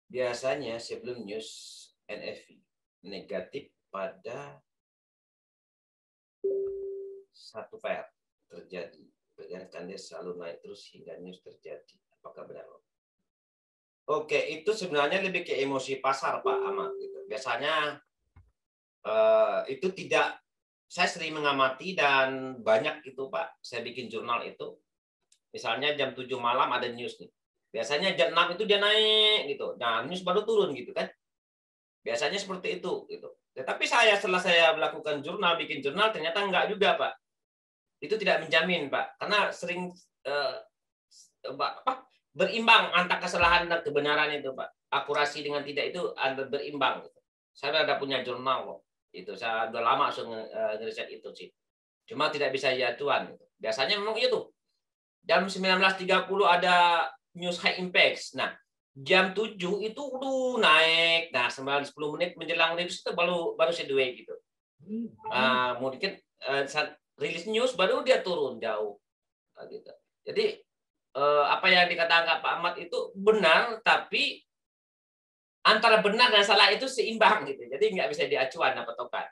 Biasanya sebelum news NFP negatif pada satu pair terjadi, dan dia selalu naik terus hingga news terjadi. Apakah benar? Oke, itu sebenarnya lebih ke emosi pasar, Pak Ahmad. Gitu. Biasanya itu tidak, saya sering mengamati dan banyak itu, Pak. Saya bikin jurnal itu. Misalnya jam 7 malam ada news nih. Biasanya jam 6 itu dia naik gitu. Nah, news baru turun gitu kan. Biasanya seperti itu gitu. Tetapi setelah saya melakukan jurnal, bikin jurnal, ternyata enggak juga, Pak. Itu tidak menjamin, Pak. Karena sering berimbang antara kesalahan dan kebenaran itu, Pak. Akurasi dengan tidak itu berimbang. Gitu. Saya ada punya jurnal kok. Itu saya udah lama langsung ngeriset itu sih. Cuma tidak bisa jatuhan. Gitu. Biasanya memang itu. Jam 19.30 ada news high impact. Nah, jam 7 itu naik. Nah, 9-10 menit menjelang rilis itu baru sideway gitu. Mungkin saat rilis news baru dia turun jauh. Gitu. Jadi apa yang dikatakan Pak Ahmad itu benar, tapi antara benar dan salah itu seimbang gitu. Jadi nggak bisa diacuan apa patokan.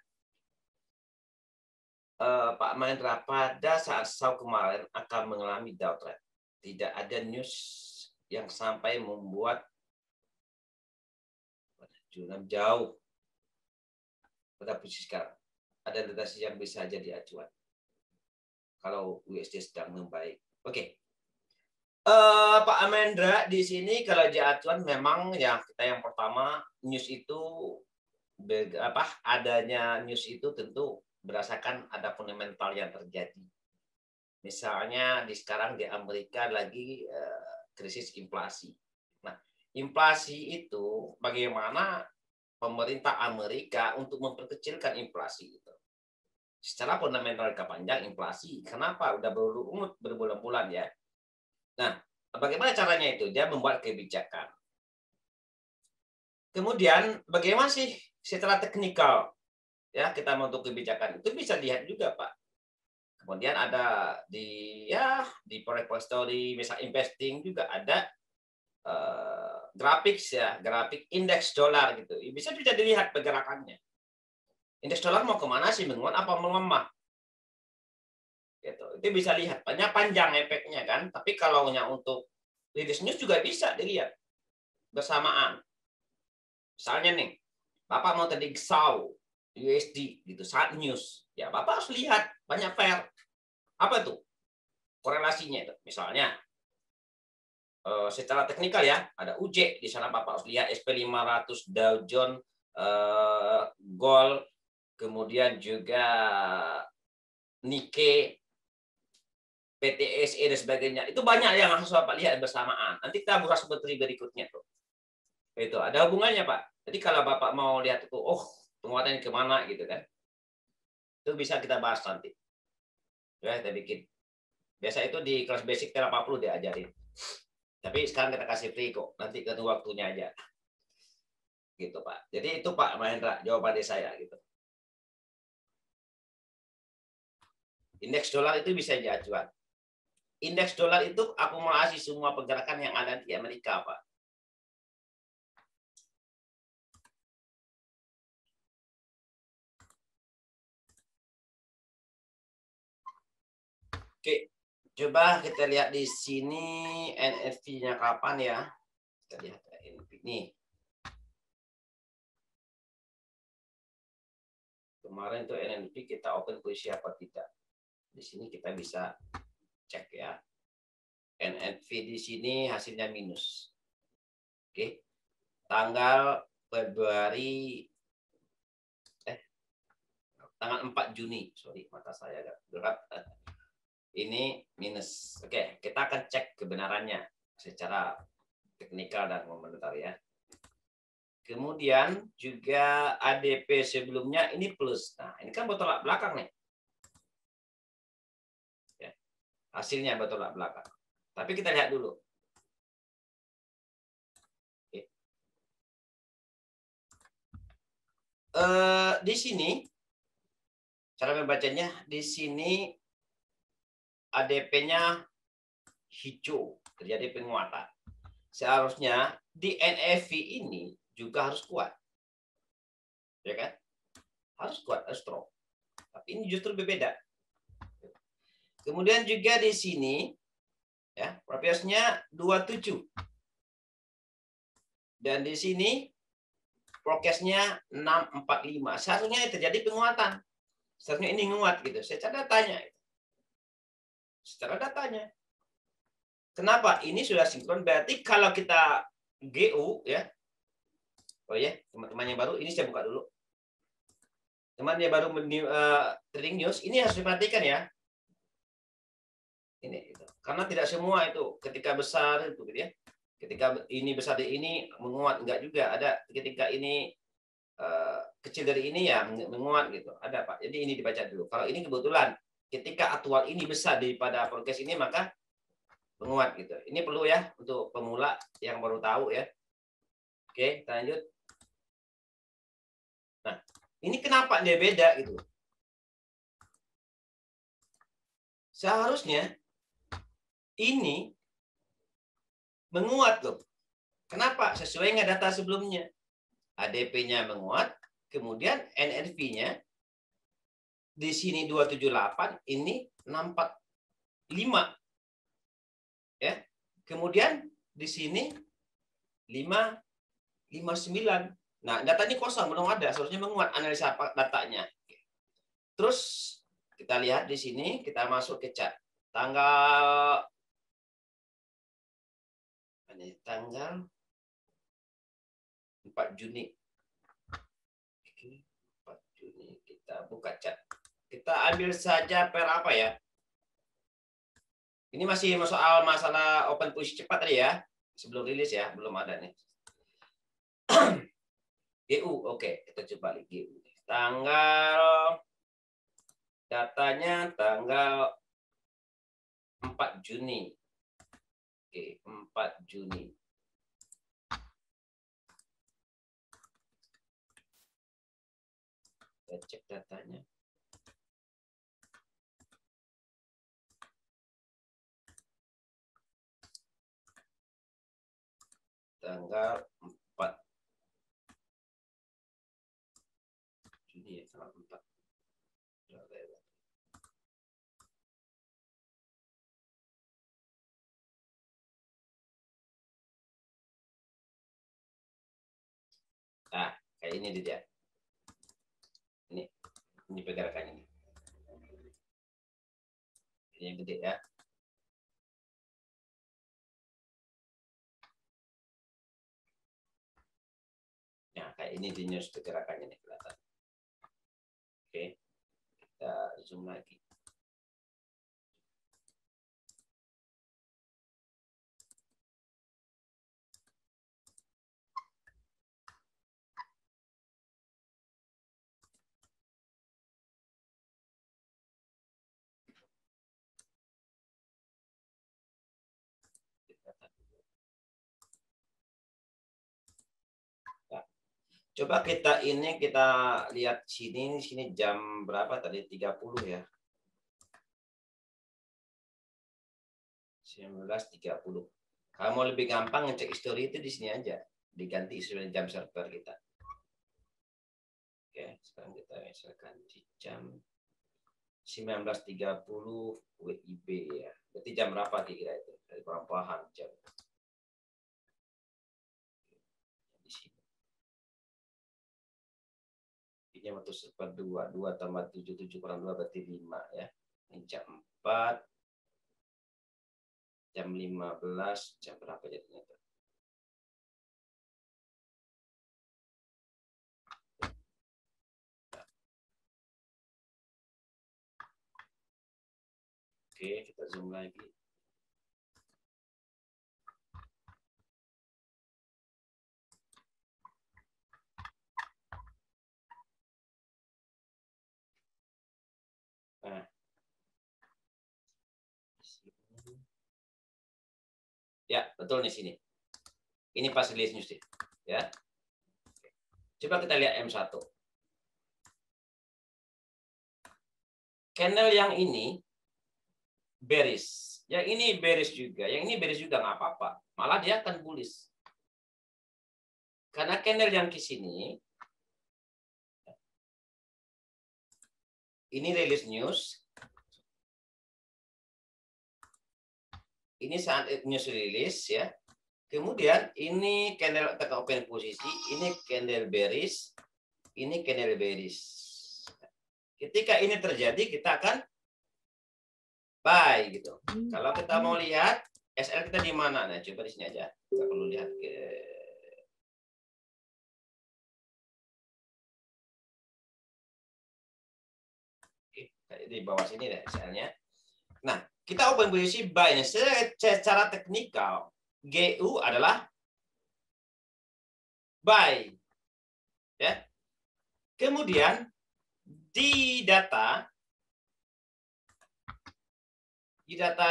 Pak Mahendra, pada saat SAU kemarin akan mengalami downtrend. Tidak ada news yang sampai membuat jauh pada posisi sekarang. Ada detasi yang bisa jadi acuan kalau USD sedang membaik. Oke. Pak Amendra, di sini kalau di acuan memang ya kita yang pertama news itu adanya news itu tentu berdasarkan ada fundamental yang terjadi. Misalnya sekarang di Amerika lagi krisis inflasi. Nah, inflasi itu bagaimana pemerintah Amerika untuk memperkecilkan inflasi itu. Secara fundamental jangka panjang inflasi. Kenapa? Udah berbulan-bulan ya. Nah, bagaimana caranya itu? Dia membuat kebijakan. Kemudian, bagaimana sih secara teknikal ya kita untuk kebijakan itu bisa lihat juga, Pak. Kemudian ada di Forex Story, misal investing juga ada grafik indeks dolar gitu. Bisa dilihat pergerakannya. Indeks dolar mau kemana sih, menguat apa melemah? Gitu. Itu bisa lihat, banyak panjang efeknya kan. Tapi kalau untuk rilis news juga bisa dilihat bersamaan. Misalnya nih, Bapak mau tadi SAU, USD gitu saat news, ya Bapak harus lihat banyak pair. Apa tuh korelasinya itu? Misalnya secara teknikal ya, ada UJ di sana Bapak harus lihat SP500, Dow Jones, Gold, kemudian juga Nikkei, PTSE dan sebagainya. Itu banyak yang harus Bapak lihat bersamaan. Nanti kita bahas seperti berikutnya tuh. Itu ada hubungannya, Pak. Jadi kalau Bapak mau lihat itu, penguatan kemana gitu kan. Itu bisa kita bahas nanti. Ya, kita bikin. Biasa itu di kelas basic 80 diajarin. Tapi sekarang kita kasih free kok. Nanti ketemu waktunya aja. Gitu, Pak. Jadi itu Pak Mahendra, jawaban dari saya gitu. Indeks dolar itu bisa jadi acuan. Indeks dolar itu akumulasi semua pergerakan yang ada di Amerika, Pak. Oke, coba kita lihat di sini NFP-nya kapan ya? Kita lihat NFP nih. Kemarin tuh NFP kita open posisi apa tidak? Di sini kita bisa cek ya. NFP di sini hasilnya minus. Oke. Tanggal Februari tanggal 4 Juni. Sorry, mata saya agak gelap. Ini minus. Oke, kita akan cek kebenarannya secara teknikal dan moneter ya. Kemudian juga ADP sebelumnya ini plus. Nah, ini kan bertolak belakang nih. Ya, hasilnya bertolak belakang. Tapi kita lihat dulu. Oke. Di sini cara membacanya di sini ADP-nya hijau, terjadi penguatan. Seharusnya di NFP ini juga harus kuat. Ya kan? Harus kuat, harus strong. Tapi ini justru berbeda. Kemudian juga di sini ya, Propiosnya 27. Dan di sini prokesnya 645. Seharusnya terjadi penguatan. Seharusnya ini nguat gitu. Secara datanya. Secara datanya. Kenapa? Ini sudah sinkron. Berarti kalau kita GU ya. Oh ya, teman-teman yang baru ini saya buka dulu. Teman yang baru trading news ini harus diperhatikan ya. Ini itu. Karena tidak semua itu ketika besar itu gitu ya. Ketika ini besar dari ini menguat, enggak juga. Ada ketika ini kecil dari ini ya menguat gitu. Ada Pak. Jadi ini dibaca dulu. Kalau ini kebetulan ketika aktual ini besar daripada forecast ini maka menguat gitu. Ini perlu ya untuk pemula yang baru tahu ya. Oke, kita lanjut. Nah, ini kenapa dia beda gitu? Seharusnya ini menguat loh. Kenapa? Sesuai dengan data sebelumnya. ADP-nya menguat, kemudian NRV-nya di sini 278, ini 645. Ya. Kemudian di sini 559. Nah, data ini kosong, belum ada, seharusnya menguat analisa datanya. Terus kita lihat di sini, kita masuk ke chat. Tanggal 4 Juni. 4 Juni kita buka chat. Kita ambil saja per apa ya? Ini masih soal masalah open push cepat tadi ya. Sebelum rilis ya, belum ada nih. GU, oke, kita coba lihat GU. Tanggal datanya tanggal 4 Juni. Oke, 4 Juni. Kita cek datanya. Tanggal 4 Juni ya, tanggal 4. Nah, kayak ini dia. Ini pergerakannya nih. Ini yang gede ya. Nah, kayak ini di news pergerakannya nih kelihatan. Oke, kita zoom lagi. Coba kita lihat sini jam berapa tadi? 30 ya. 19.30. Kalau mau lebih gampang ngecek history itu di sini aja. Diganti istilah jam server kita. Oke, sekarang kita misalkan di jam 19.30 WIB ya. Berarti jam berapa kira itu? Dari kurang paham jam. Di sini. Ini waktu server 2 tambah 7 kurang 2 berarti 5 ya. Ini jam 4. Jam 15, jam berapa jadinya? Oke, kita zoom lagi. Nah. Ya, betul di sini. Ini pas rilis news ya. Coba kita lihat M1. Candle yang ini bearish. Yang ini bearish juga. Yang ini bearish juga nggak apa-apa. Malah dia akan bullish. Karena candle yang ke sini ini rilis news. Ini saat news rilis ya. Kemudian ini candle ke open posisi, ini candle bearish, ini candle bearish. Ketika ini terjadi kita akan buy gitu. Kalau kita mau lihat SL kita di mana? Nah, coba di sini aja. Kita perlu lihat ke di bawah sini deh SL-nya. Nah, kita open posisi buy. Secara teknikal GU adalah buy. Ya. Kemudian di data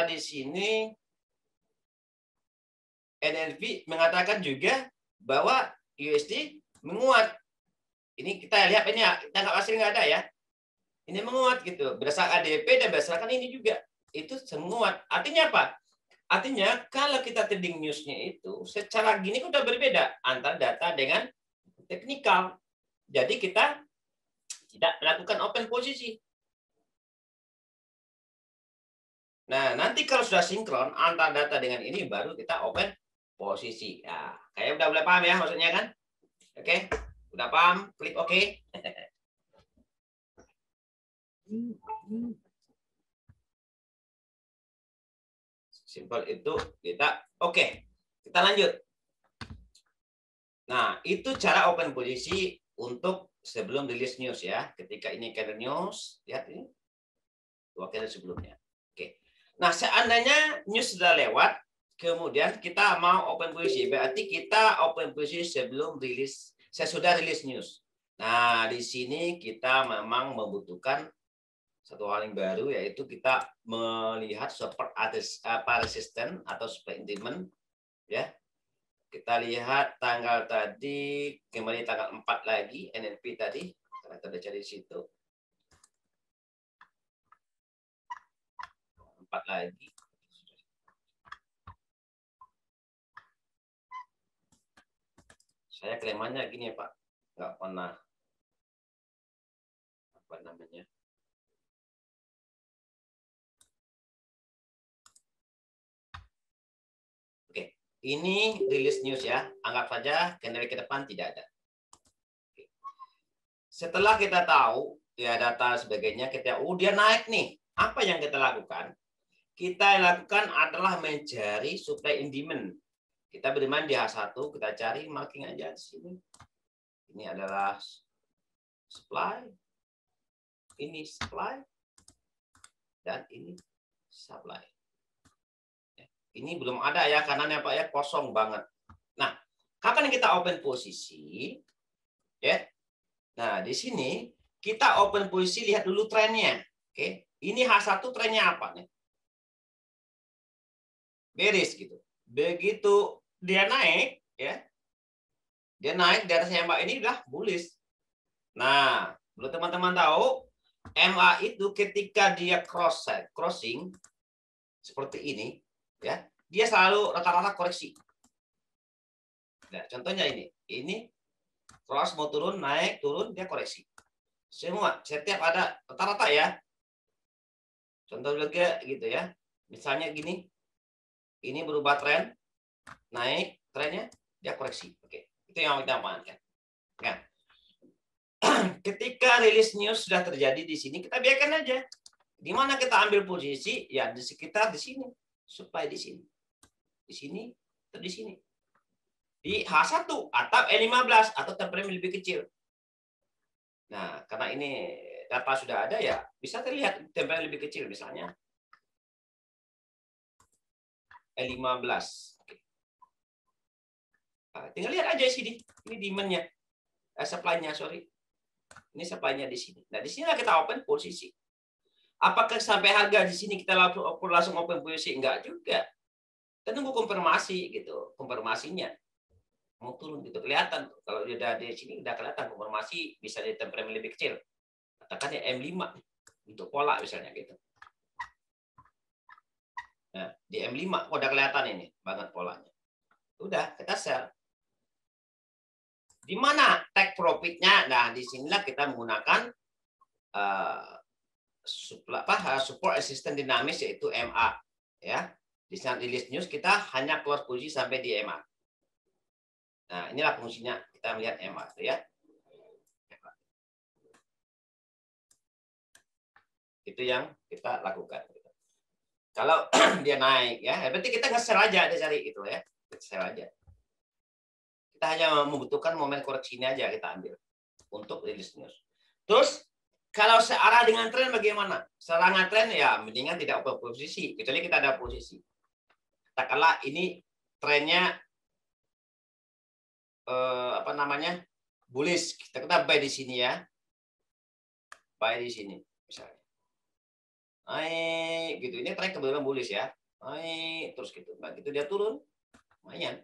di sini NLP mengatakan juga bahwa USD menguat. Ini kita lihat ini kita nggak hasil nggak ada ya. Ini menguat gitu. Berdasarkan ADP dan berdasarkan ini juga itu menguat. Artinya apa? Artinya kalau kita trading newsnya itu secara gini udah berbeda antara data dengan teknikal. Jadi kita tidak melakukan open posisi. Nah, nanti kalau sudah sinkron antar data dengan ini baru kita open posisi. Nah, kayak udah mulai paham ya maksudnya kan? Oke, udah paham? Klik oke. Simpel itu kita oke. Kita lanjut. Nah, itu cara open posisi untuk sebelum rilis news ya. Ketika ini calendar news, lihat ini. Dua kali sebelumnya. Oke. Nah, seandainya news sudah lewat, kemudian kita mau open posisi, berarti kita open posisi sebelum rilis, sesudah rilis news. Nah, di sini kita memang membutuhkan satu hal yang baru, yaitu kita melihat support resisten atau supply increment, ya. Kita lihat tanggal tadi, kembali tanggal 4 lagi, NNP tadi, karena kita cari di situ. 4 lagi. Saya kelemannya gini ya Pak, nggak pernah apa namanya. Oke, ini rilis news ya. Anggap saja candle ke depan tidak ada. Oke. Setelah kita tahu ya data sebagainya, kita dia naik nih. Apa yang kita lakukan? Kita lakukan adalah mencari supply and demand. Kita bermain di H1, kita cari marking aja di sini. Ini adalah supply. Ini supply. Dan ini supply. Ini belum ada ya, karena Pak ya kosong banget. Nah, kapan kita open posisi? Ya. Nah, di sini kita open posisi, lihat dulu trennya. Oke. Ini H1 trennya apa nih? Bearish gitu. Begitu dia naik, ya. Dia naik di atas MA ini udah bullish. Nah, perlu teman-teman tahu, MA itu ketika dia crossing seperti ini, ya, dia selalu rata-rata koreksi. Nah, contohnya ini cross mau turun, naik, turun, dia koreksi. Semua, setiap ada rata-rata ya. Contoh juga gitu ya. Misalnya gini, ini berubah tren, naik, trennya, dia koreksi. Oke, itu yang kita amankan. Nah, ketika rilis news sudah terjadi di sini, kita biarkan aja. Di mana kita ambil posisi? Ya di sekitar di sini, supaya di sini, atau di sini, di H1 atau E15 atau temperament lebih kecil. Nah, karena ini data sudah ada ya, bisa terlihat temperament lebih kecil misalnya E15. Oke. Nah, tinggal lihat aja sini, ini demand-nya, supply-nya, sorry. Ini supply-nya di sini. Nah, di sini kita open posisi. Apakah sampai harga di sini kita langsung open posisi? Enggak juga. Kita tunggu konfirmasi gitu, konfirmasinya mau turun gitu kelihatan. Kalau dia udah di sini udah kelihatan konfirmasi, bisa di temperament lebih kecil. Katakan ya M5 untuk pola misalnya gitu. Nah, di M5 udah kelihatan ini banget polanya. Udah, kita sell. Di mana take profitnya? Nah, disinilah kita menggunakan support resistance dinamis, yaitu MA. Ya, di saat rilis news kita hanya close posisi sampai di MA. Nah, inilah fungsinya kita melihat MA ya. Itu yang kita lakukan. Kalau dia naik ya, berarti kita nge-sell aja, dia cari itu ya, sell aja. Kita hanya membutuhkan momen koreksi ini aja kita ambil untuk rilis news. Terus kalau searah dengan tren bagaimana? Serangan tren ya mendingan tidak open posisi, kecuali kita ada posisi. Katakanlah ini trennya apa namanya? Bullish. Kita buy di sini ya. Buy di sini misalnya. Naik gitu. Ini tren kebetulan bullish ya. Naik terus gitu. Nah, gitu dia turun. Lumayan.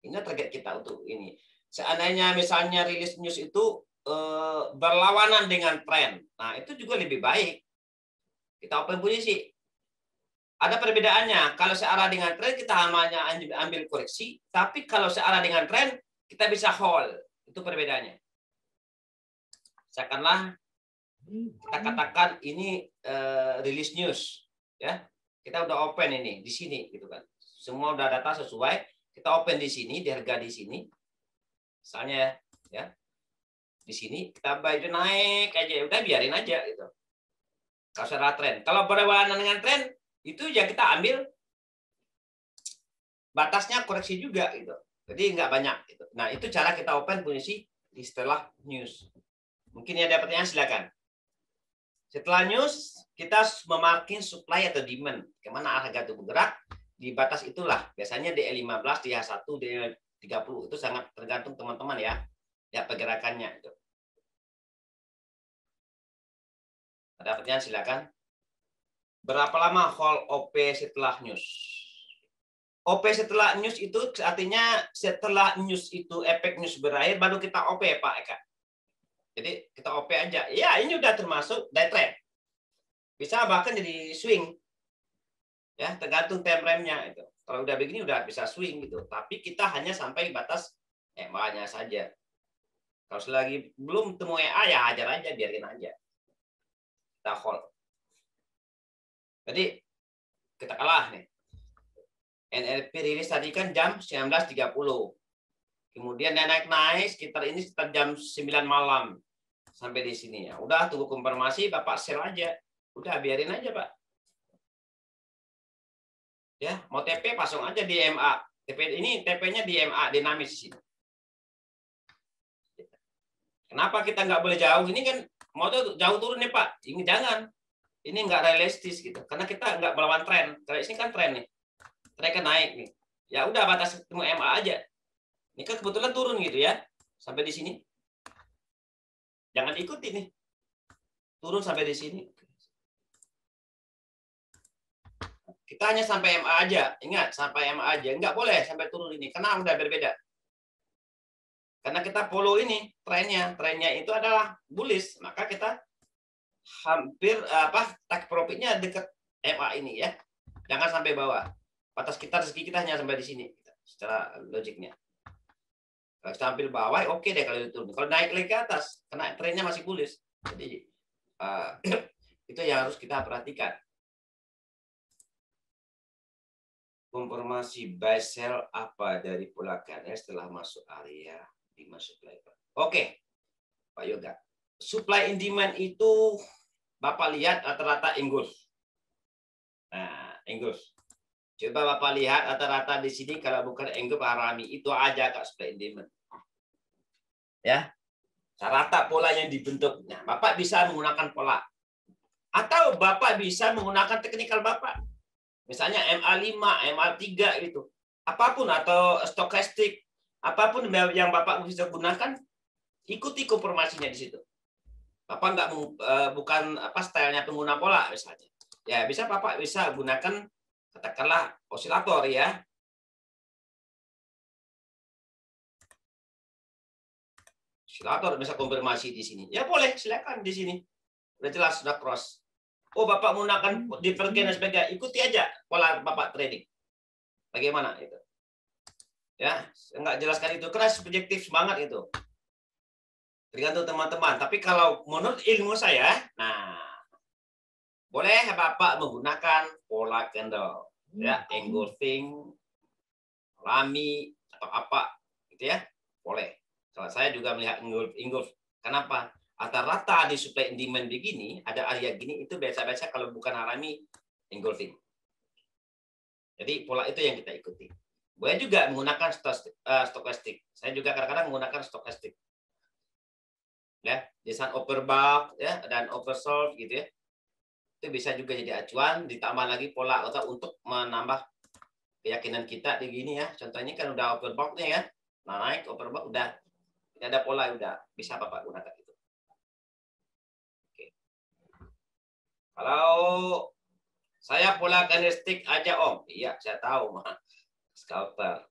Ini target kita untuk ini. Seandainya misalnya rilis news itu berlawanan dengan tren. Nah, itu juga lebih baik. Kita open posisi. Ada perbedaannya. Kalau searah dengan tren, kita hanya ambil koreksi. Tapi kalau searah dengan tren, kita bisa hold. Itu perbedaannya. Seakanlah kita katakan ini rilis news. Ya. Kita udah open ini di sini gitu kan. Semua udah data sesuai, kita open di sini, di harga di sini. Misalnya ya. Di sini kita buy itu naik aja, udah biarin aja gitu. Kalau secara tren. Kalau berlawanan dengan tren, itu ya kita ambil batasnya koreksi juga gitu. Jadi nggak banyak gitu. Nah, itu cara kita open posisi di setelah news. Mungkin ya ada pertanyaan, silakan. Setelah news, kita memarking supply atau demand. Kemana harga itu bergerak, di batas itulah. Biasanya DE15, DH1, DE30. Itu sangat tergantung teman-teman ya. Ya, pergerakannya. Itu. Ada pertanyaan, silakan. Berapa lama hold OP setelah news? OP setelah news itu artinya setelah news itu, efek news berakhir, baru kita OP, Pak Eka. Jadi kita OP aja. Ya, ini udah termasuk day trade. Bisa bahkan jadi swing. Ya, tergantung time frame-nya itu. Kalau udah begini udah bisa swing gitu. Tapi kita hanya sampai batas EMA-nya saja. Kalau selagi belum temu EA ya hajar aja, biarin aja. Kita hold. Jadi kita kalah nih. NLP rilis tadi kan jam 19.30. Kemudian dia naik-naik sekitar jam 9 malam. Sampai di sini ya. Udah tunggu konfirmasi, Bapak sell aja. Udah biarin aja, Pak. Ya, mau TP pasang aja di MA. TP ini TP-nya di MA dinamis di sini. Kenapa kita nggak boleh jauh? Ini kan mau tuh jauh turun nih, Pak. Ini jangan. Ini nggak realistis gitu. Karena kita nggak melawan tren. Kalau ini kan tren nih. Tren kan naik nih. Ya udah batas ketemu MA aja. Ini kan kebetulan turun gitu ya. Sampai di sini. Jangan ikuti nih. Turun sampai di sini. Kita hanya sampai MA aja. Ingat, sampai MA aja. Nggak boleh sampai turun ini. Karena udah berbeda. Karena kita follow ini trennya. Trennya itu adalah bullish. Maka kita hampir take profitnya dekat MA ini ya. Jangan sampai bawah. Batas kita rezeki kita hanya sampai di sini. Secara logiknya. Kalau kita ambil bawah, oke deh kalau itu turun. Kalau naik lagi ke atas, karena trennya masih bullish. Jadi itu yang harus kita perhatikan. Konfirmasi buy sell apa dari pola KNR setelah masuk area demand supply. Oke, Pak Yoga. Supply and demand itu Bapak lihat rata-rata engulf. Nah, engulf. Coba Bapak lihat rata-rata di sini kalau bukan engulf harami itu aja Kak supply and demand. Ya. Rata pola yang dibentuk. Nah, Bapak bisa menggunakan pola. Atau Bapak bisa menggunakan teknikal Bapak. Misalnya MA5, MA3 gitu. Apapun atau stokastik, apapun yang Bapak bisa gunakan, ikuti konfirmasinya di situ. Bapak nggak bukan stylenya pengguna pola misalnya. Ya, bisa Bapak bisa gunakan katakanlah osilator ya. Osilator bisa konfirmasi di sini. Ya boleh, silakan di sini. Udah jelas, sudah cross. Oh, Bapak menggunakan divergen dan sebagainya, ikuti aja pola Bapak trading. Bagaimana itu? Ya, enggak jelaskan itu, keras subjektif banget itu. Tergantung teman-teman. Tapi kalau menurut ilmu saya, nah, boleh Bapak menggunakan pola candle, ya, engulfing, rami atau apa, gitu ya, boleh. Kalau saya juga melihat engulf. Kenapa? Rata-rata di supply and demand begini, ada area gini, itu biasa-biasa kalau bukan harami, engulfing. Jadi pola itu yang kita ikuti. Boleh juga menggunakan stokastik. Saya juga kadang-kadang menggunakan stokastik. Ya, desain overbought ya dan oversold gitu ya. Itu bisa juga jadi acuan, ditambah lagi pola atau untuk menambah keyakinan kita di gini ya. Contohnya kan udah overbought nih ya. Nah, naik overbought udah. Ini ada pola udah bisa Bapak gunakan itu. Kalau saya pola candlestick aja Om. Iya, saya tahu mah. Scalper.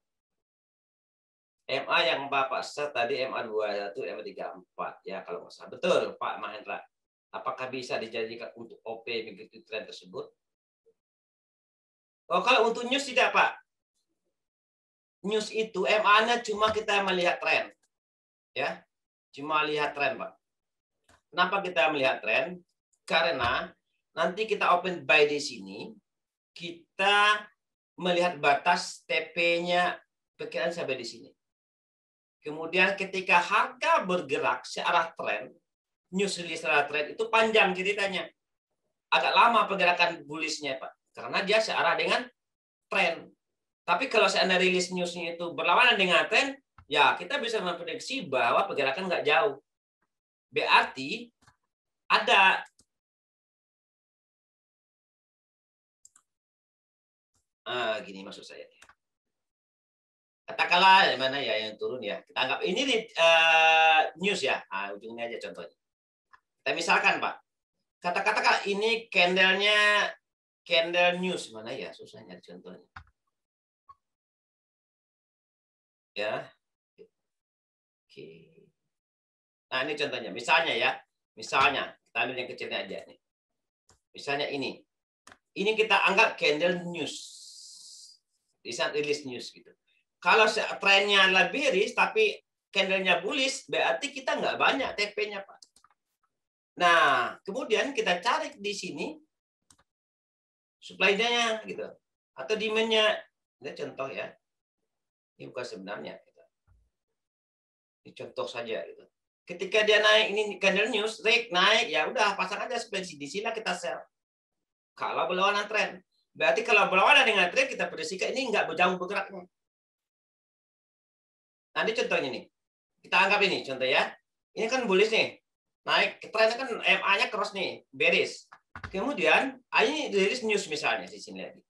MA yang Bapak set tadi MA21, MA34 ya kalau nggak salah. Betul Pak Mahendra. Apakah bisa dijadikan untuk OP mengikuti tren tersebut? Oh, kalau untuk news tidak Pak. News itu MA-nya cuma kita melihat tren. Ya. Cuma lihat tren Pak. Kenapa kita melihat tren? Karena nanti kita open buy di sini, kita melihat batas TP-nya perkiraan sampai di sini. Kemudian ketika harga bergerak searah tren, news release searah tren itu panjang ceritanya. Agak lama pergerakan bullish-nya, Pak. Karena dia searah dengan tren. Tapi kalau seandainya rilis news-nya itu berlawanan dengan tren, ya kita bisa memprediksi bahwa pergerakan nggak jauh. Berarti ada gini maksud saya. Katakanlah mana ya yang turun ya. Kita anggap ini news ya. Ujungnya aja contohnya. Kita misalkan Pak. Katakan ini candle news mana ya, susah nyari contohnya. Ya. Oke. Nah, ini contohnya. Misalnya ya. Misalnya, kita ambil yang kecilnya aja nih. Misalnya ini. Ini kita anggap candle news. Di saat rilis news gitu. Kalau trennya lebih bearish tapi candlenya bullish, berarti kita nggak banyak TP-nya, Pak. Nah, kemudian kita cari di sini supply-nya gitu. Atau demand-nya. Ini contoh ya. Ini bukan sebenarnya. Gitu. Ini contoh saja gitu. Ketika dia naik, ini candle news, naik, ya udah pasang aja supply di sini kita sell. Kalau berlawanan tren. Berarti kalau berlawanan dengan tren, kita prediksikan ini nggak berjauh bergeraknya. Nanti contohnya nih. Kita anggap ini contoh ya. Ini kan bullish nih. Naik, trennya kan MA-nya cross nih, bearish. Kemudian, ini rilis news misalnya di sini lagi.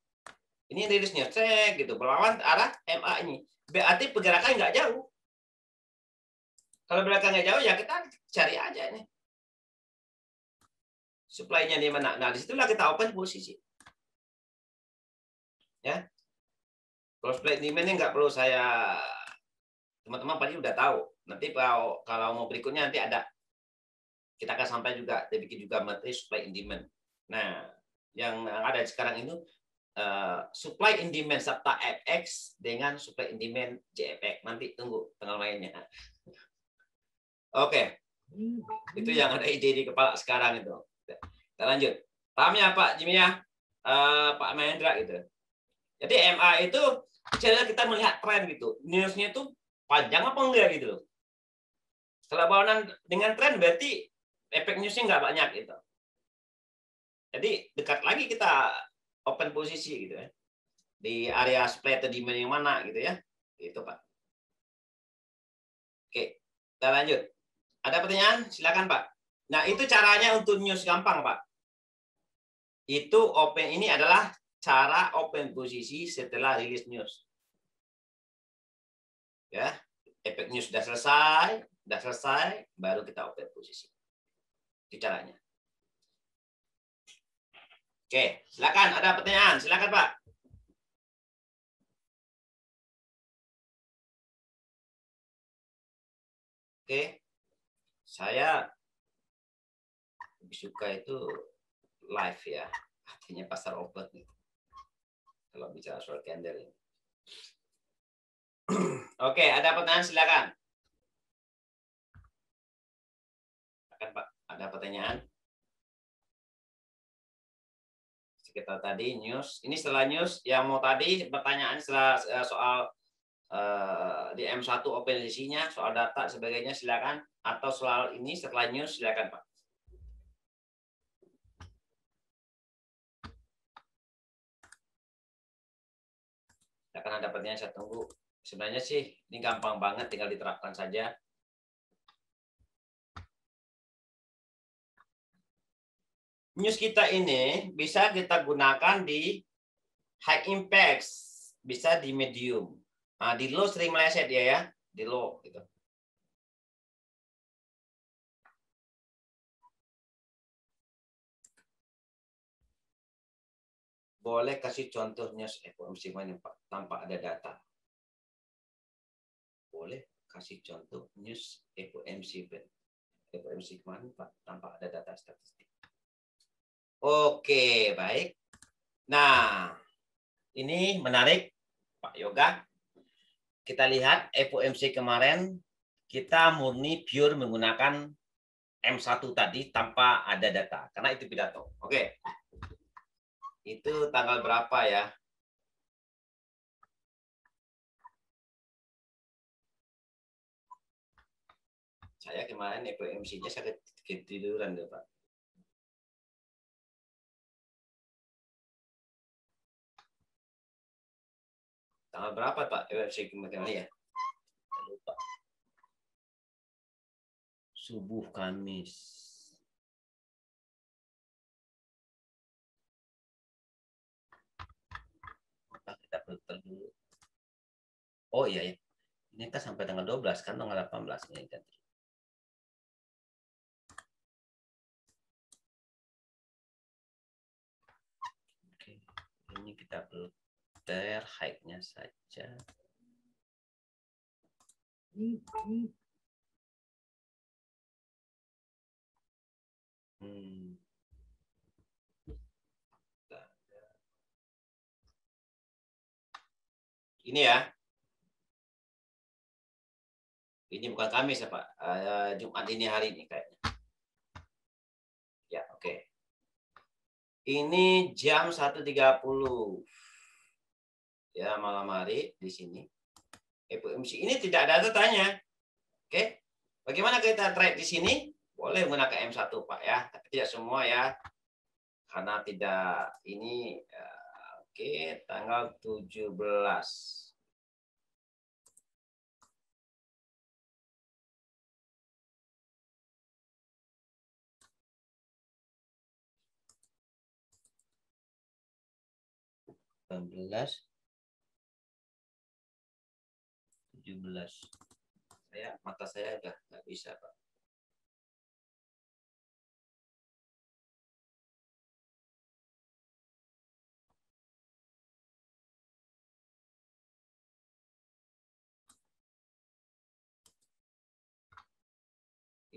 Ini rilis news, gitu. Berlawan arah MA ini. Berarti pergerakan nggak jauh. Kalau pergerakan nggak jauh, ya kita cari aja nih. Supply-nya di mana? Nah, disitulah kita open posisi. Ya. Kalau supply demand-nya nggak perlu saya, teman-teman pasti udah tahu. Nanti kalau mau berikutnya nanti ada. Kita akan sampai juga, dia bikin juga materi supply and demand. Nah, yang ada sekarang itu supply and demand serta FX dengan supply and demand JFX. Nanti tunggu tanggal mainnya. Oke. Itu yang ada ide di kepala sekarang itu. Kita lanjut. Paham ya Pak Jimmy ya? Pak Mahendra gitu. Jadi MA itu cara kita melihat tren gitu. Newsnya itu panjang apa enggak gitu loh. Kalau berlawanan dengan tren berarti efek newsnya nggak banyak gitu. Jadi dekat lagi kita open posisi gitu ya. Di area supply atau demand yang mana gitu ya. Itu Pak. Oke, kita lanjut. Ada pertanyaan? Silakan Pak. Nah, itu caranya untuk news gampang Pak. Itu open ini adalah cara open posisi setelah rilis news. Ya, efek news sudah selesai, baru kita open posisi. Itu caranya. Oke, silakan. Ada pertanyaan? Silakan Pak. Oke, saya lebih suka itu live ya, artinya pasar open nih. Kalau bicara soal candle ini. Oke, ada pertanyaan silakan. Silakan Pak, ada pertanyaan? Sekitar tadi news. Ini setelah news yang mau tadi pertanyaan setelah soal di M1 open isinya, soal data sebagainya silakan, atau soal ini setelah news silakan Pak. Silakan ada pertanyaan, saya tunggu. Sebenarnya sih ini gampang banget, tinggal diterapkan saja. News kita ini bisa kita gunakan di high impact, bisa di medium. Nah, di low sering meleset ya, di low gitu. Boleh kasih contoh news FOMC mana Pak tanpa ada data? Boleh kasih contoh news FOMC kemarin Pak tanpa ada data statistik. Oke, baik. Nah, ini menarik Pak Yoga. Kita lihat FOMC kemarin kita murni pure menggunakan M1 tadi tanpa ada data karena itu pidato. Oke. itu tanggal berapa ya? Saya kemarin FOMC-nya saya ketiduran deh, Pak. Tanggal berapa, Pak? FOMC kemarin ya? Saya lupa. Subuh Kamis. Kita filter dulu. Oh iya ya. Ini kan sampai tanggal 12 kan, tanggal 18 ini kan. Oke. Ini kita filter height-nya saja. Ini ya. Ini bukan Kamis ya Pak. Jumat ini hari ini kayaknya. Ya oke. Ini jam 1.30. Ya malam hari di sini. FOMC ini tidak ada datanya. Oke. Bagaimana kita trade di sini? Boleh menggunakan M1 Pak ya. Tapi tidak semua ya. Karena tidak ini oke, tanggal 17. Belas 17. Mata saya udah nggak bisa Pak.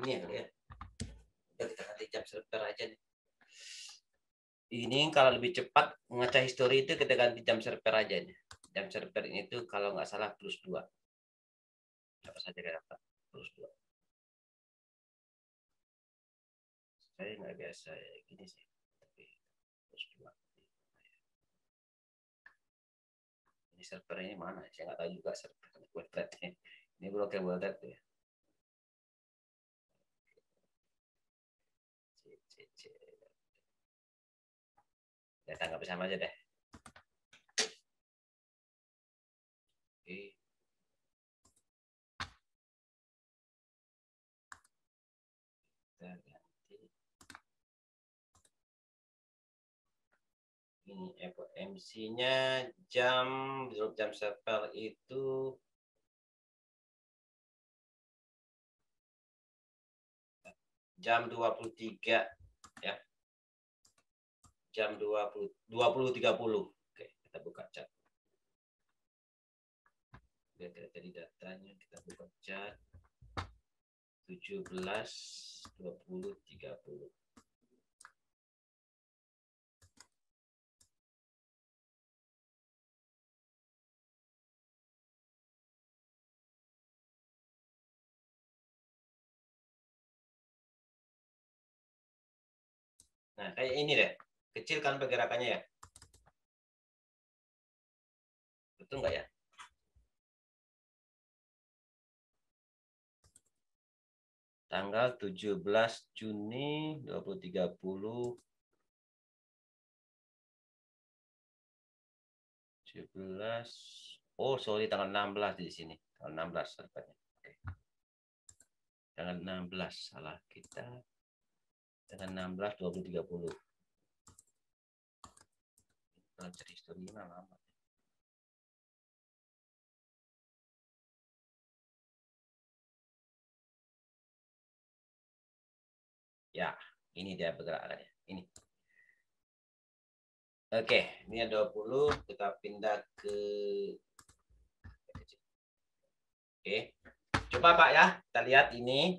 Ini ya kali ya. Udah kita ganti jam server aja nih. Ini kalau lebih cepat mengecek history itu kita ganti jam server aja nih. Jam server ini tuh kalau nggak salah +2. Apa saja kita dapat +2. Saya nggak biasa ya gini sih. Tapi +2. Ini server ini mana? Saya nggak tahu juga server WordPress-nya. Ini blokir WordPress ya. Ya tangkap sama aja deh. Oke. Kita ganti. Ini FOMC-nya jam server itu jam 23 ya. Jam 20.30. Oke, kita buka chat. Biar jadi datanya, kita buka chat 17.20.30. Nah, kayak ini deh. Kecil kan pergerakannya ya. Betul nggak ya? Tanggal 17 Juni 2030. 17. Oh, sorry, tanggal 16 di sini. Tanggal 16 servernya. Oke. Tanggal 16 salah kita. Tanggal 16 2030. Kalau cari historinya lama. Ya, ini dia pergerakannya. Ini. Oke, ini ada 20. Kita pindah ke Oke. Coba Pak ya, kita lihat ini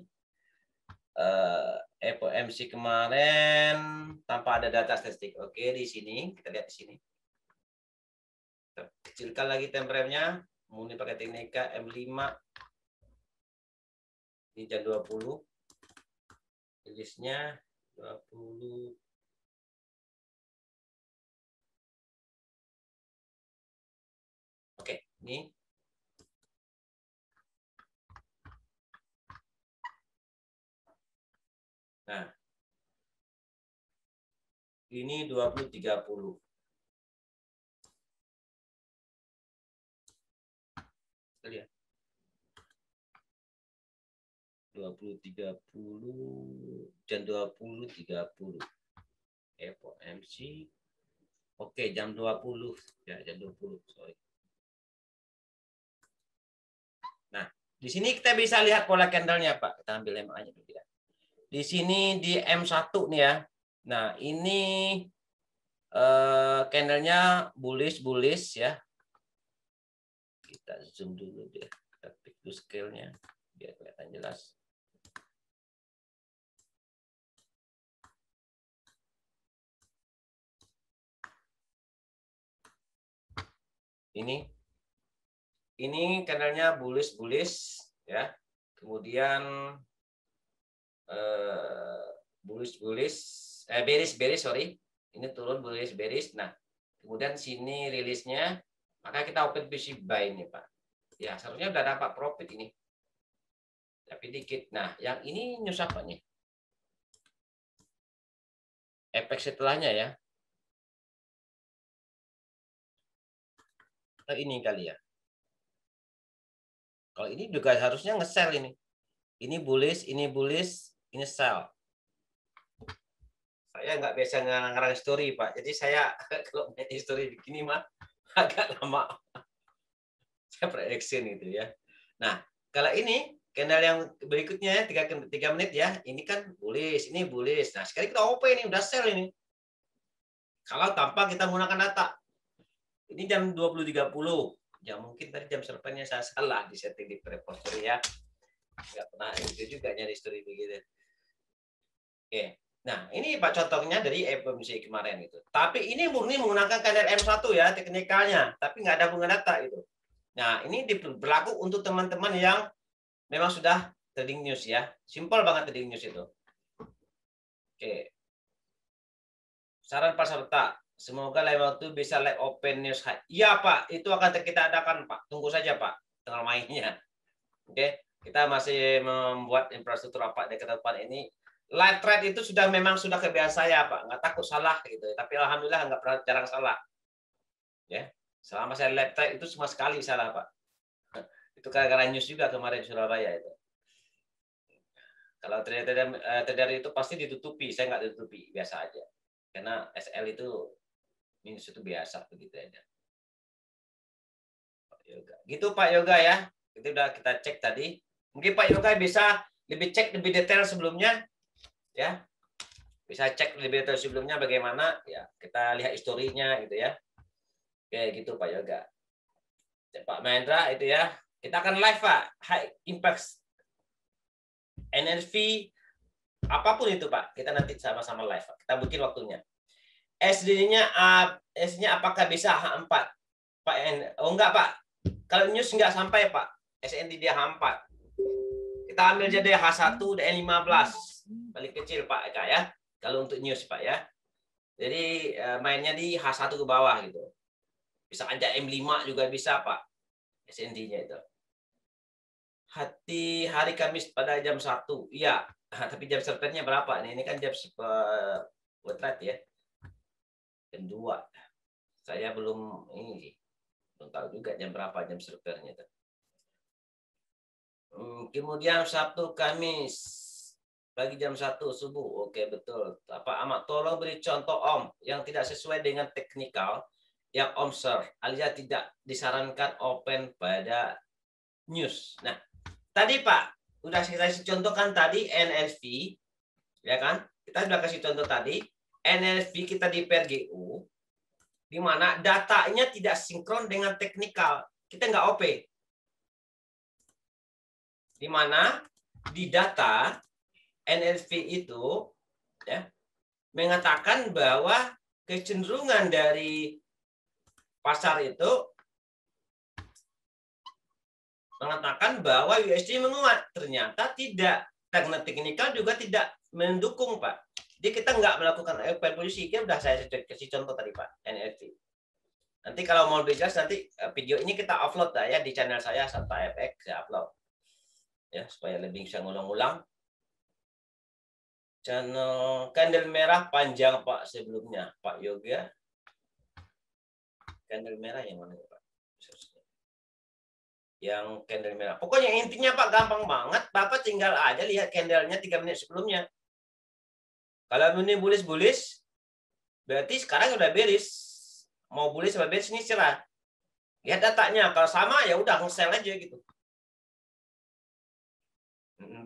FOMC kemarin tanpa ada data statistik. Oke, di sini kita lihat di sini. Kita kecilkan lagi time frame-nya, mulai pakai teknika M5. Ini jam 20. Rilisnya 20. Ini. Nah, ini 20.30. Kita lihat. 20.30 dan 20.30. FOMC. Oke, jam 20. Ya, jam 20. Sorry. Nah, di sini kita bisa lihat pola candlenya, Pak. Kita ambil MA-nya dulu ya. Di sini di M1 nih ya. Nah, ini candlenya bullish ya. Kita zoom dulu deh. Kita pick to scale-nya biar kelihatan jelas. Ini candlenya bullish ya. Kemudian bearish sorry. Ini turun bearish. Nah, kemudian sini rilisnya, maka kita open position buy ini, Pak. Ya, seharusnya udah dapat profit ini. Tapi dikit. Nah, yang ini news apa nih? Efek setelahnya ya. Atau ini kali ya. Kalau ini juga harusnya nge-sell ini. Ini bullish, ini sell. Saya nggak biasa ngarang story, Pak. Jadi saya kalau main story begini mah agak lama. Saya prediksi gitu ya. Nah, kalau ini candle yang berikutnya 3 menit ya. Ini kan bullish, ini bullish. Nah, sekarang kita OP ini udah sell ini. Kalau tanpa kita menggunakan data. Ini jam 20.30. Ya mungkin tadi jam servernya saya salah di setting di prepository ya. Nggak pernah itu juga nyari story begitu. Oke. Nah, ini Pak contohnya dari FOMC kemarin itu. Tapi ini murni menggunakan candle M1 ya, teknikalnya. Tapi nggak ada hubungan data itu. Nah, ini berlaku untuk teman-teman yang memang sudah trading news ya. Simpel banget trading news itu. Oke. Saran peserta, semoga live waktu bisa live open news high. Iya Pak, itu akan kita adakan Pak. Tunggu saja Pak, tanggal mainnya. Oke, kita masih membuat infrastruktur apa di ke depan ini. Live trade itu memang sudah kebiasaan ya Pak, nggak takut salah gitu. Tapi alhamdulillah nggak pernah jarang salah. Ya, selama saya live trade itu cuma sekali salah Pak. Itu gara-gara news juga kemarin Surabaya itu. Kalau trader itu pasti ditutupi, saya nggak ditutupi, biasa aja. Karena SL itu minus itu biasa begitu aja. Pak Yoga. Gitu Pak Yoga ya. Itu udah kita cek tadi. Mungkin Pak Yoga bisa lebih cek lebih detail sebelumnya. Ya, bisa cek lebih detail sebelumnya bagaimana ya, kita lihat historinya gitu ya. Oke gitu Pak Yoga. Pak Mahendra itu ya, kita akan live Pak, high impact NRV apapun itu Pak, kita nanti sama-sama live Pak. Kita bikin waktunya. SD-nya apakah bisa H4 Pak? Oh enggak Pak, kalau news enggak sampai Pak, SND dia H4. Kita ambil jadi H1 dan N15. Paling kecil Pak Eka ya. Kalau untuk news Pak ya. Jadi mainnya di H1 ke bawah gitu. Bisa aja M5 juga bisa Pak. SND-nya itu. Hari Kamis pada jam 1. Iya. Tapi jam servernya berapa? Ini kan jam wetrat ya. Jam 2. Saya belum tahu juga jam berapa jam servernya itu. Kemudian Sabtu Kamis bagi jam 1 subuh. Oke, betul. Pak Ahmad, tolong beri contoh Om yang tidak sesuai dengan teknikal yang Om share, alias tidak disarankan open pada news. Nah, tadi Pak, udah saya kasih contoh kan tadi NLV, ya kan? Kita sudah kasih contoh tadi NLV kita di PRGU, di mana datanya tidak sinkron dengan teknikal. Kita nggak OP. Di mana di data NLV itu ya mengatakan bahwa kecenderungan dari pasar itu mengatakan bahwa USD menguat. Ternyata tidak. Karena teknikal juga tidak mendukung Pak. Jadi kita nggak melakukan open posisi. Kita udah saya kasih contoh tadi Pak NLV. Nanti kalau mau lebih jelas nanti video ini kita upload lah ya di channel saya Santa FX, saya upload ya supaya lebih bisa ngulang-ulang. Channel candle merah panjang Pak sebelumnya Pak Yoga. Candle merah yang mana Pak? Yang candle merah. Pokoknya intinya Pak gampang banget. Bapak tinggal aja lihat candlenya 3 menit sebelumnya. Kalau ini bullish, berarti sekarang udah bearish. Mau bullish sama bearish ini cerah. Lihat datanya. Kalau sama ya udah nge-sell aja gitu.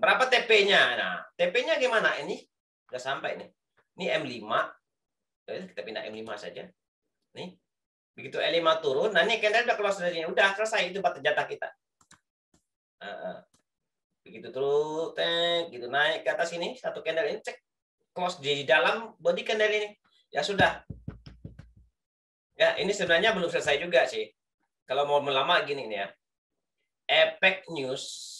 Berapa TP-nya? Nah, TP-nya gimana? Ini udah sampai nih. Ini M5. Kita pindah M5 saja. Nih. Begitu L5 turun, nah ini candle udah close dari sini. Udah selesai, itu batas jatah kita. Begitu terus, gitu naik ke atas ini, satu candle ini, cek. Close di dalam body candle ini. Ya sudah. Ya, ini sebenarnya belum selesai juga sih. Kalau mau melama gini nih ya. Efek news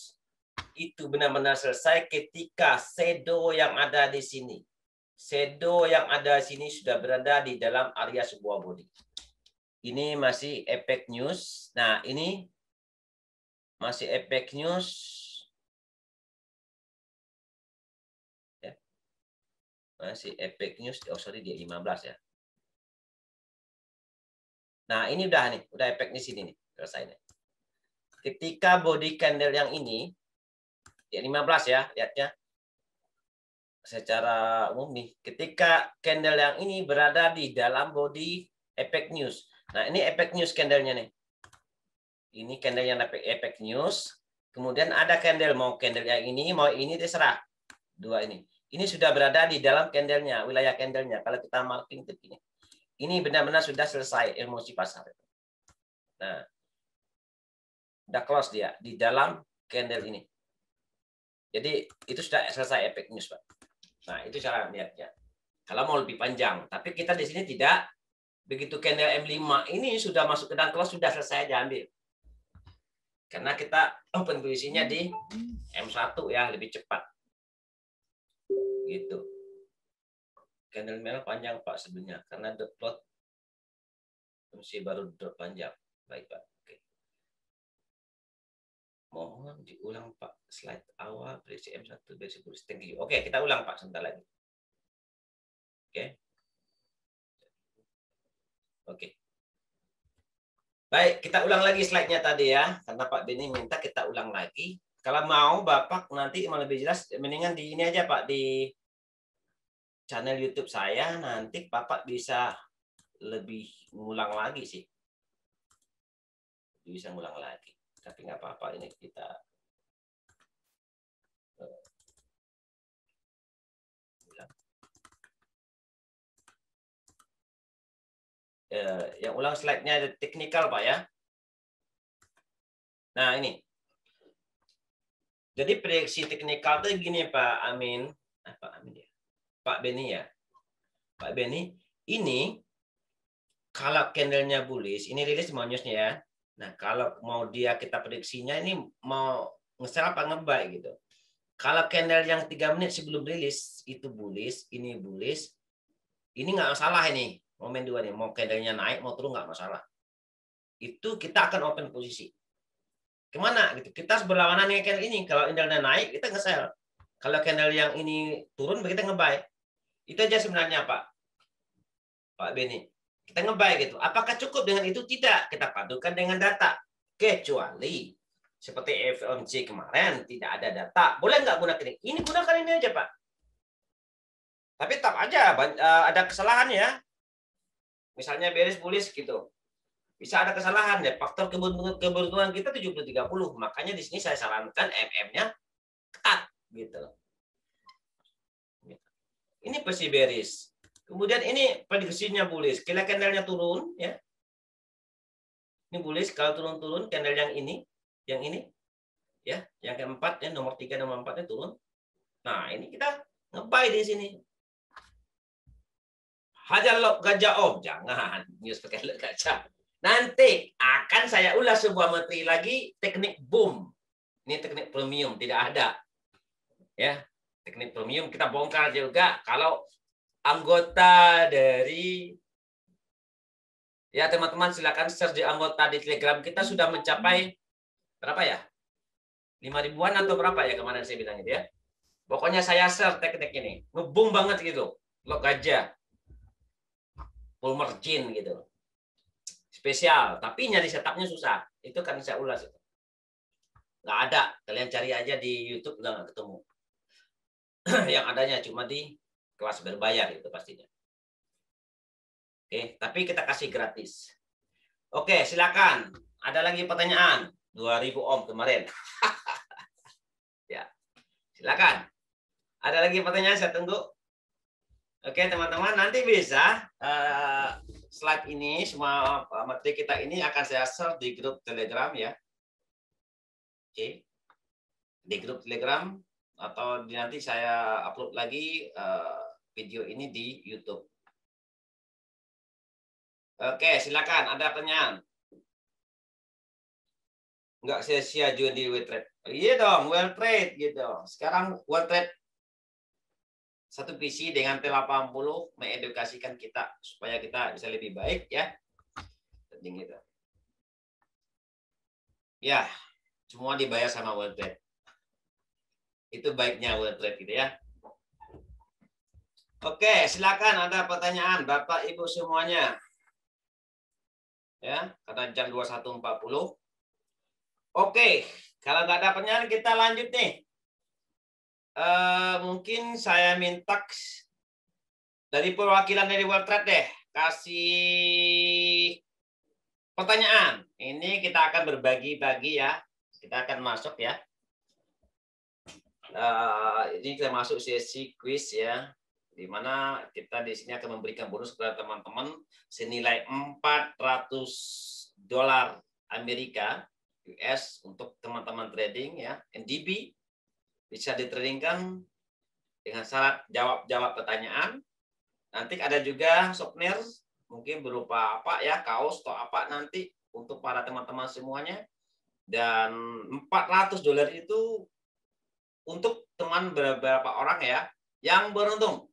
itu benar-benar selesai ketika shadow yang ada di sini. Shadow yang ada di sini sudah berada di dalam area sebuah body. Ini masih efek news. Nah, ini masih efek news. Ya. Masih efek news. Oh, sorry, dia 15 ya. Nah, ini udah nih. Udah efek di sini nih. Selesai nih. Ketika body candle yang ini, ya 15 ya, lihatnya. Secara umum nih. Ketika candle yang ini berada di dalam body efek news. Nah, ini efek news candlenya nih. Ini candle yang efek news. Kemudian ada candle, mau candle yang ini, mau ini terserah. Dua ini. Ini sudah berada di dalam candlenya, wilayah candlenya. Kalau kita marking begini. Ini benar-benar sudah selesai emosi pasar. Nah, udah close dia di dalam candle ini. Jadi itu sudah selesai efek news, Pak. Nah, itu cara lihatnya. Kalau mau lebih panjang, tapi kita di sini tidak. Begitu candle M5 ini sudah masuk ke dalam close, sudah selesai aja ambil. Karena kita open posisinya di M1 ya, lebih cepat. Gitu. Candle merah panjang Pak sebenarnya karena dot plot masih baru dot panjang. Baik Pak. Oke. Mohon diulang Pak slide awal prediksi M1 versi bullish. Thank you. Oke, kita ulang Pak sebentar lagi. Oke. Oke. Baik, kita ulang lagi slide-nya tadi ya. Karena Pak Beni minta kita ulang lagi. Kalau mau Bapak nanti mau lebih jelas, mendingan di ini aja Pak, di channel YouTube saya. Nanti Bapak bisa lebih ngulang lagi sih. Bisa ngulang lagi. Tapi nggak apa-apa, ini kita ulang. Yang ulang slide-nya teknikal Pak ya. Nah ini. Jadi prediksi teknikal itu gini Pak Amin. Pak Amin ya. Pak Beni ya. Pak Beni, ini kalau candlenya bullish, ini rilis mau newsnya ya. Nah kalau mau dia kita prediksinya ini mau nge-sell apa nge-buy gitu. Kalau candle yang 3 menit sebelum rilis itu bullish, ini bullish, ini nggak masalah ini. Momen 2 nih, mau candlenya naik, mau turun nggak masalah. Itu kita akan open posisi. Kemana gitu? Kita berlawanan dengan candle ini. Kalau candlenya naik, kita nge-sell. Kalau candle yang ini turun, kita nge-buy. Itu aja sebenarnya Pak Beni. Kita nge-buy gitu. Apakah cukup dengan itu? Tidak. Kita padukan dengan data. Kecuali seperti FOMC kemarin tidak ada data. Boleh nggak gunakan ini? Ini gunakan ini aja Pak. Tapi tetap aja ada kesalahan ya. Misalnya bearish bullish gitu. Bisa ada kesalahan ya. Faktor keberuntungan kita 70-30. Makanya di sini saya sarankan MM-nya ketat gitu. Ini posisi bearish. Kemudian ini prediksinya bullish. Kira candlenya turun ya. Ini bullish, kalau turun-turun candle yang ini ya, yang keempat ya, nomor 3 nomor 4-nya turun. Nah, ini kita nge-buy di sini. Hajar lock gajah om, jangan news pakai lock gajah. Nanti akan saya ulas sebuah materi lagi teknik boom. Ini teknik premium, tidak ada. Ya, teknik premium kita bongkar juga kalau anggota dari Ya teman-teman silakan share di anggota di Telegram kita sudah mencapai berapa ya? 5 ribuan atau berapa ya kemarin saya bilang gitu ya. Pokoknya saya share teknik ini. Ngebum banget gitu. Lock aja. Full margin gitu. Spesial. Tapi nyari setupnya susah. Itu kan saya ulas. Nggak ada. Kalian cari aja di YouTube udah nggak ketemu. Yang adanya cuma di kelas berbayar itu pastinya. Oke, tapi kita kasih gratis. Oke, silakan. Ada lagi pertanyaan? 2000 Om kemarin. Ya, silakan. Ada lagi pertanyaan? Saya tunggu. Oke, teman-teman, nanti bisa slide ini semua materi kita ini akan saya share di grup Telegram ya. Oke. Di grup Telegram atau nanti saya upload lagi video ini di YouTube. Oke, silakan. Ada pertanyaan? Nggak sia-sia juga di WeTrade. Iya dong, WeTrade gitu. Sekarang WeTrade satu PC dengan T80 mengedukasikan kita supaya kita bisa lebih baik ya. Penting itu. Ya, semua dibayar sama WeTrade. Itu baiknya WeTrade gitu ya. Oke, silakan ada pertanyaan Bapak Ibu semuanya. Ya, karena jam 21.40. Oke, kalau nggak ada pertanyaan kita lanjut nih. Mungkin saya minta dari perwakilan dari WeTrade deh kasih pertanyaan. Ini kita akan berbagi-bagi ya. Kita akan masuk ya. Ini kita masuk sesi quiz ya, di mana kita di sini akan memberikan bonus kepada teman-teman senilai $400 Amerika US untuk teman-teman trading ya. NDB bisa ditradingkan dengan syarat jawab pertanyaan. Nanti ada juga souvenir mungkin berupa apa ya, kaos atau apa nanti untuk para teman-teman semuanya. Dan $400 itu untuk teman beberapa orang ya yang beruntung,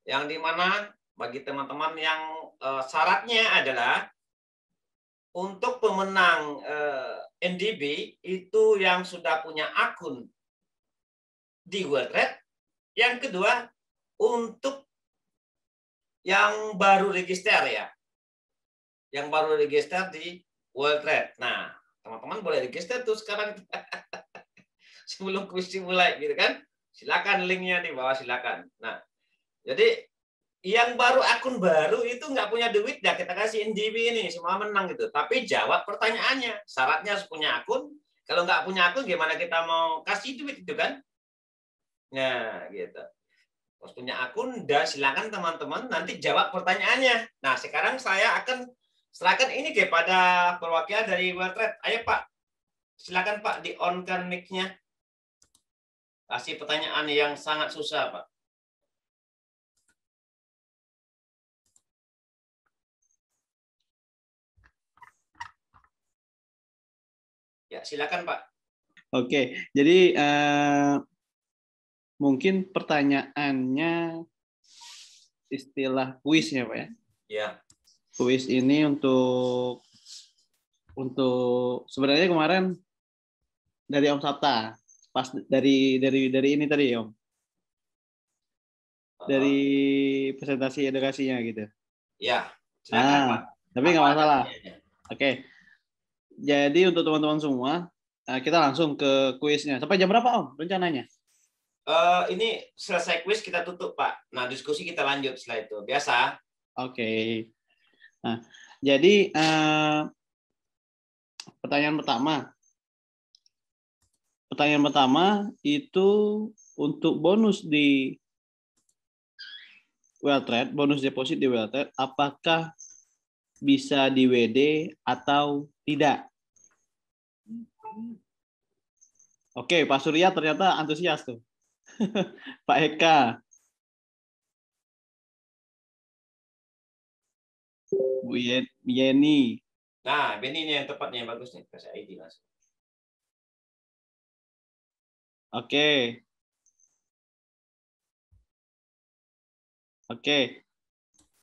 yang dimana bagi teman-teman yang syaratnya adalah untuk pemenang NDB itu yang sudah punya akun di WeTrade. Yang kedua untuk yang baru register ya, yang baru register di WeTrade. Nah, teman-teman boleh register tuh sekarang sebelum kuis dimulai gitu kan. Silakan linknya di bawah silakan. Nah, jadi yang baru akun baru itu nggak punya duit ya kita kasih NDB ini semua menang gitu. Tapi jawab pertanyaannya. Syaratnya harus punya akun. Kalau nggak punya akun gimana kita mau kasih duit itu kan? Nah, gitu. Harus punya akun dan silakan teman-teman nanti jawab pertanyaannya. Nah, sekarang saya akan serahkan ini kepada perwakilan dari WeTrade. Ayo Pak, silakan Pak di-on-kan mic-nya. Kasih pertanyaan yang sangat susah, Pak. Ya, silakan Pak. Oke, jadi mungkin pertanyaannya istilah kuis ya Pak ya? Ya. Kuis ini untuk sebenarnya kemarin dari Om Sabta, pas dari ini tadi Om, dari presentasi edukasinya gitu. Ya, silakan Pak. Tapi nggak masalah. Oke, jadi untuk teman-teman semua, kita langsung ke kuisnya. Sampai jam berapa Om rencananya? Ini selesai kuis kita tutup Pak. Nah, diskusi kita lanjut setelah itu. Biasa. Oke. Nah, jadi pertanyaan pertama itu untuk bonus di WeTrade, bonus deposit di WeTrade, apakah bisa di WD atau tidak? Oke, Pak Surya ternyata antusias tuh. Pak Eka, Bu Yeni. Nah, ini yang tepatnya yang bagus nih. Kasih ID langsung. Oke.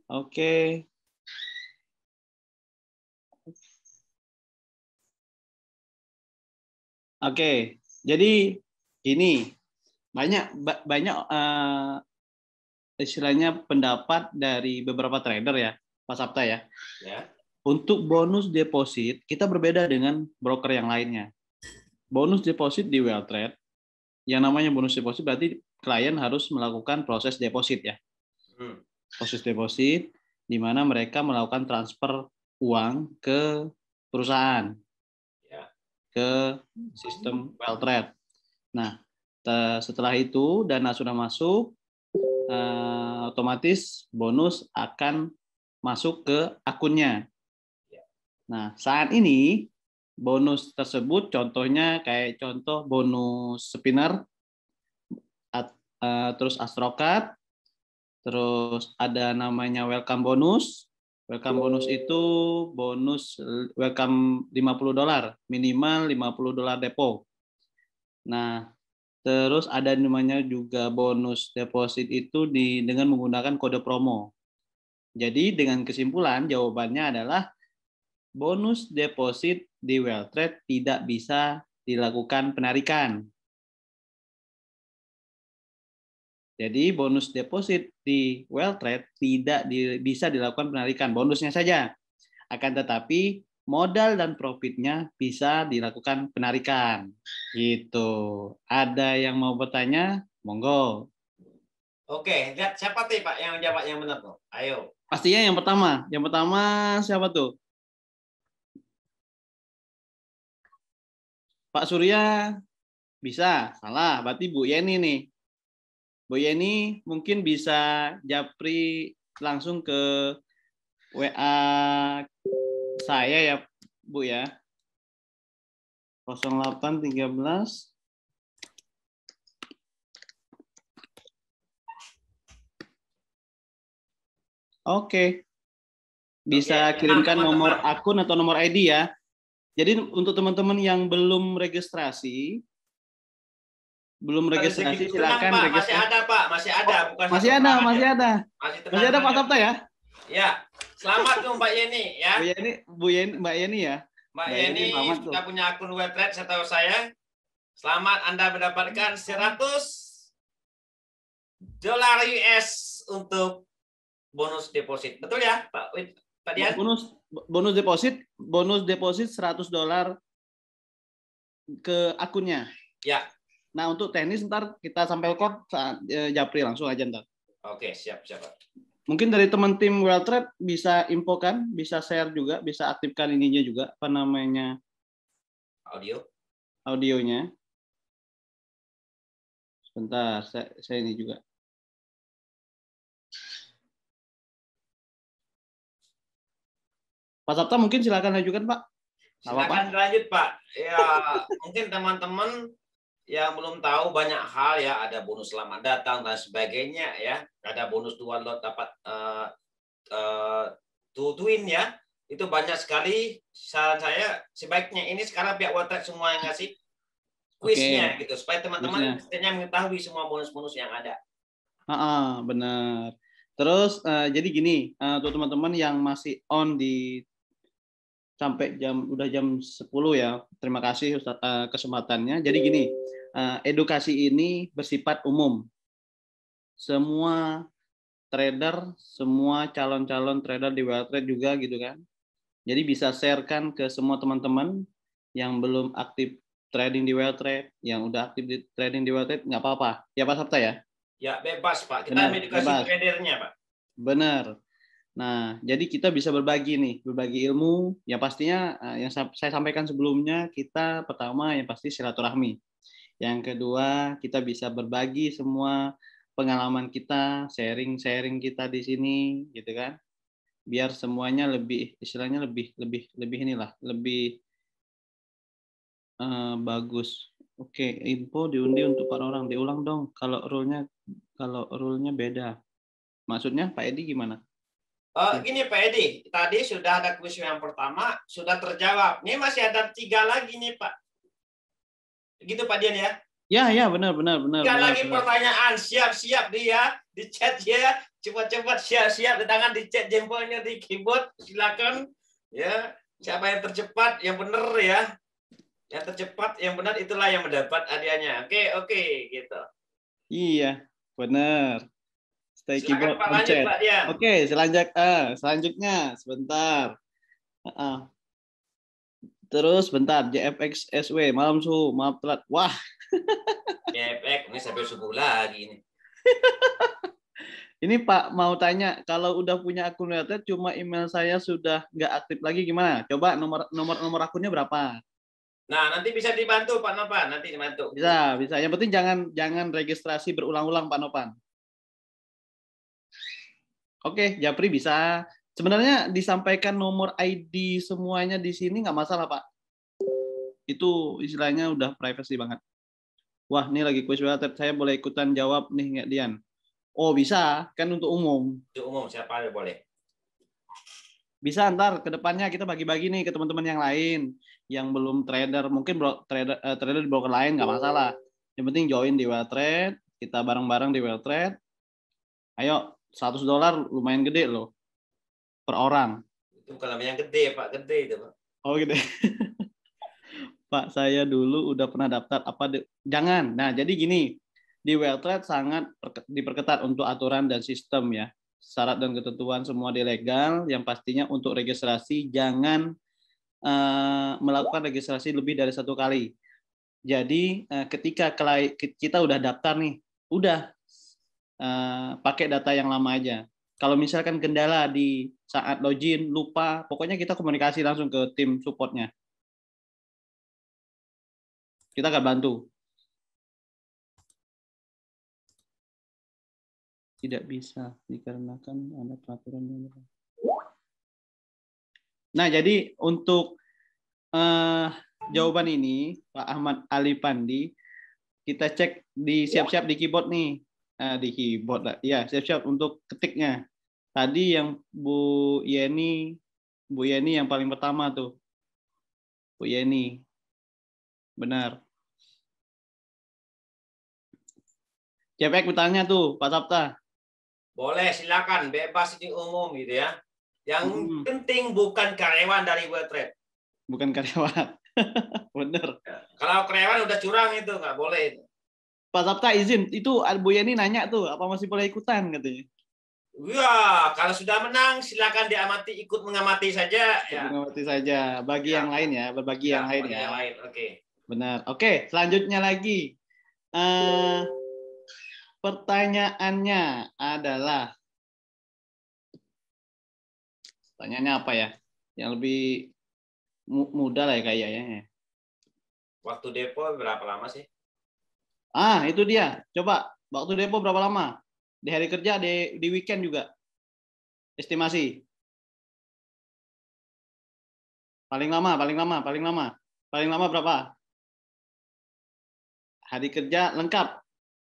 Oke. Oke, jadi ini banyak istilahnya pendapat dari beberapa trader ya, Pak Sapta ya. Ya. Untuk bonus deposit kita berbeda dengan broker yang lainnya. Bonus deposit di WealthTrade, yang namanya bonus deposit berarti klien harus melakukan proses deposit ya. Proses deposit di mana mereka melakukan transfer uang ke perusahaan, ke sistem WealthTrade. Nah, setelah itu dana sudah masuk, otomatis bonus akan masuk ke akunnya. Nah, saat ini bonus tersebut contohnya kayak contoh bonus spinner, terus Astrocard, terus ada namanya welcome bonus. Welcome bonus itu bonus welcome $50, minimal $50 depo. Nah, terus ada namanya juga bonus deposit itu dengan menggunakan kode promo. Jadi dengan kesimpulan jawabannya adalah bonus deposit di WealthTrade tidak bisa dilakukan penarikan. Jadi bonus deposit di WealthTrade tidak bisa dilakukan penarikan, bonusnya saja. Akan tetapi modal dan profitnya bisa dilakukan penarikan. Gitu. Ada yang mau bertanya? Monggo. Oke, lihat siapa tuh Pak yang jawab yang benar tuh? Ayo. Pastinya yang pertama. Yang pertama siapa tuh? Pak Surya bisa, salah. Berarti Bu Yeni nih. Bu Yeni mungkin bisa japri langsung ke WA saya ya, Bu ya. 0813. Oke. Bisa kirimkan nomor akun atau nomor ID ya. Jadi untuk teman-teman yang belum registrasi silakan Pak, registrasi. masih ada Pak, masih ada, bukan masih ada. Masih ada Pak Sabta ya? Ya. Selamat tuh Mbak Yeni ya. Mbak Yeni ya. Mbak Yeni sudah punya akun WealthTrade setahu saya. Selamat Anda mendapatkan $100 US untuk bonus deposit. Betul ya, Pak Dian? Bonus deposit $100 ke akunnya. Ya. Nah, untuk teknis ntar kita sampai kod japri langsung aja ntar. Oke, siap. Mungkin dari teman tim WealthTrade bisa infokan, bisa share juga, bisa aktifkan ininya juga, apa namanya? Audionya. Sebentar, saya ini juga. Pak Sabta mungkin silakan lanjutkan, Pak. Silakan lanjut, Pak. Ya, mungkin teman-teman yang belum tahu banyak hal ya, ada bonus selamat datang dan sebagainya ya. Ada bonus 2 lot dapat twin ya. Itu banyak sekali. Saran saya sebaiknya ini sekarang pihak WealthTrade semua yang ngasih kuisnya gitu supaya teman-teman mengetahui semua bonus-bonus yang ada. Benar. Terus jadi gini, untuk teman-teman yang masih on di sampai udah jam 10 ya. Terima kasih Ustaz kesempatannya. Jadi gini, edukasi ini bersifat umum. Semua trader, semua calon-calon trader di WealthTrade juga gitu kan. Jadi bisa sharekan ke semua teman-teman yang belum aktif trading di WealthTrade, yang udah aktif di trading di WealthTrade, nggak apa-apa. Ya Pak Sabta ya? Ya bebas Pak, kita edukasi tradernya Pak. Benar. Nah, jadi kita bisa berbagi ilmu. Ya pastinya yang saya sampaikan sebelumnya, kita pertama yang pasti silaturahmi. Yang kedua, kita bisa berbagi semua pengalaman kita, sharing kita di sini, gitu kan? Biar semuanya lebih, istilahnya lebih bagus. Oke, info diundi untuk para orang. Diulang dong. Kalau rule-nya beda. Maksudnya Pak Edi gimana? Gini Pak Edi, tadi sudah ada kuis yang pertama, sudah terjawab. Ini masih ada 3 lagi nih Pak. Begitu Pak Dian ya? Ya, benar. 3 lagi pertanyaan, siap-siap dia, di chat ya, cepat-cepat siap-siap, di tangan di chat jempolnya di keyboard, silakan. Ya, siapa yang tercepat, yang benar ya. Yang tercepat, yang benar itulah yang mendapat hadiahnya. Oke, gitu. Iya, benar. Stay Silakan keyboard Pak, on lanjut chat. Pak Dian. Oke, selanjutnya sebentar. Terus bentar, JFX SW malam su, maaf telat. Wah, Efek, ini sampai subuh lagi ini. ini Pak mau tanya, kalau udah punya akun Realtrade cuma email saya sudah nggak aktif lagi gimana? Coba nomor akunnya berapa? Nah, nanti bisa dibantu Pak Nopan, nanti dibantu. Bisa, bisa. Yang penting jangan registrasi berulang-ulang Pak Nopan. Oke, Japri bisa. Sebenarnya disampaikan nomor ID semuanya di sini nggak masalah Pak. Itu istilahnya udah privacy banget. Wah, ini lagi kuis Realtrade, saya boleh ikutan jawab nih nggak Dian? Oh bisa, kan untuk umum. Untuk umum, siapa aja boleh. Bisa ntar ke depannya kita bagi-bagi nih ke teman-teman yang lain yang belum trader, mungkin trader di broker lain nggak masalah. Yang penting join di Welltrade, kita bareng-bareng di Welltrade. Ayo, $100 lumayan gede loh per orang. Itu kalau yang gede Pak, gede itu Pak. Oh gitu. Pak, saya dulu udah pernah daftar apa jangan. Nah, jadi gini, di Welltrade sangat diperketat untuk aturan dan sistem ya. Syarat dan ketentuan semua dilegal, yang pastinya untuk registrasi jangan melakukan registrasi lebih dari 1 kali. Jadi ketika kita udah daftar nih, udah pakai data yang lama aja. Kalau misalkan kendala di saat login, lupa, pokoknya kita komunikasi langsung ke tim supportnya. Kita akan bantu. Tidak bisa dikarenakan ada peraturan yang. Nah, jadi untuk jawaban ini, Pak Ahmad Ali Pandi, kita cek di siap-siap di keyboard nih. Di keyboard lah. Ya, siap-siap untuk ketiknya. Tadi yang Bu Yeni yang paling pertama tuh. Bu Yeni. Benar. Cewek bertanya tuh, Pak Sabta. Boleh, silakan, bebas ini umum gitu ya. Yang Hmm, penting bukan karyawan dari Welltrade. bukan karyawan. Bener. Kalau karyawan udah curang itu nggak boleh. Pak Sabta izin, itu Bu Yeni nanya tuh, apa masih boleh ikutan katanya. Ya, kalau sudah menang silakan diamati, ikut mengamati saja ya. Mengamati saja, bagi Ya, yang lain ya, berbagi ya, yang lain bagi ya. yang lain. Oke. Benar. Oke, selanjutnya lagi. Pertanyaannya adalah, pertanyaannya apa ya? Yang lebih mudah lah ya kayaknya. Waktu depo berapa lama sih? Itu dia. Coba, waktu depo berapa lama? Di hari kerja, di weekend juga. Estimasi. Paling lama. Paling lama berapa? Hari kerja lengkap.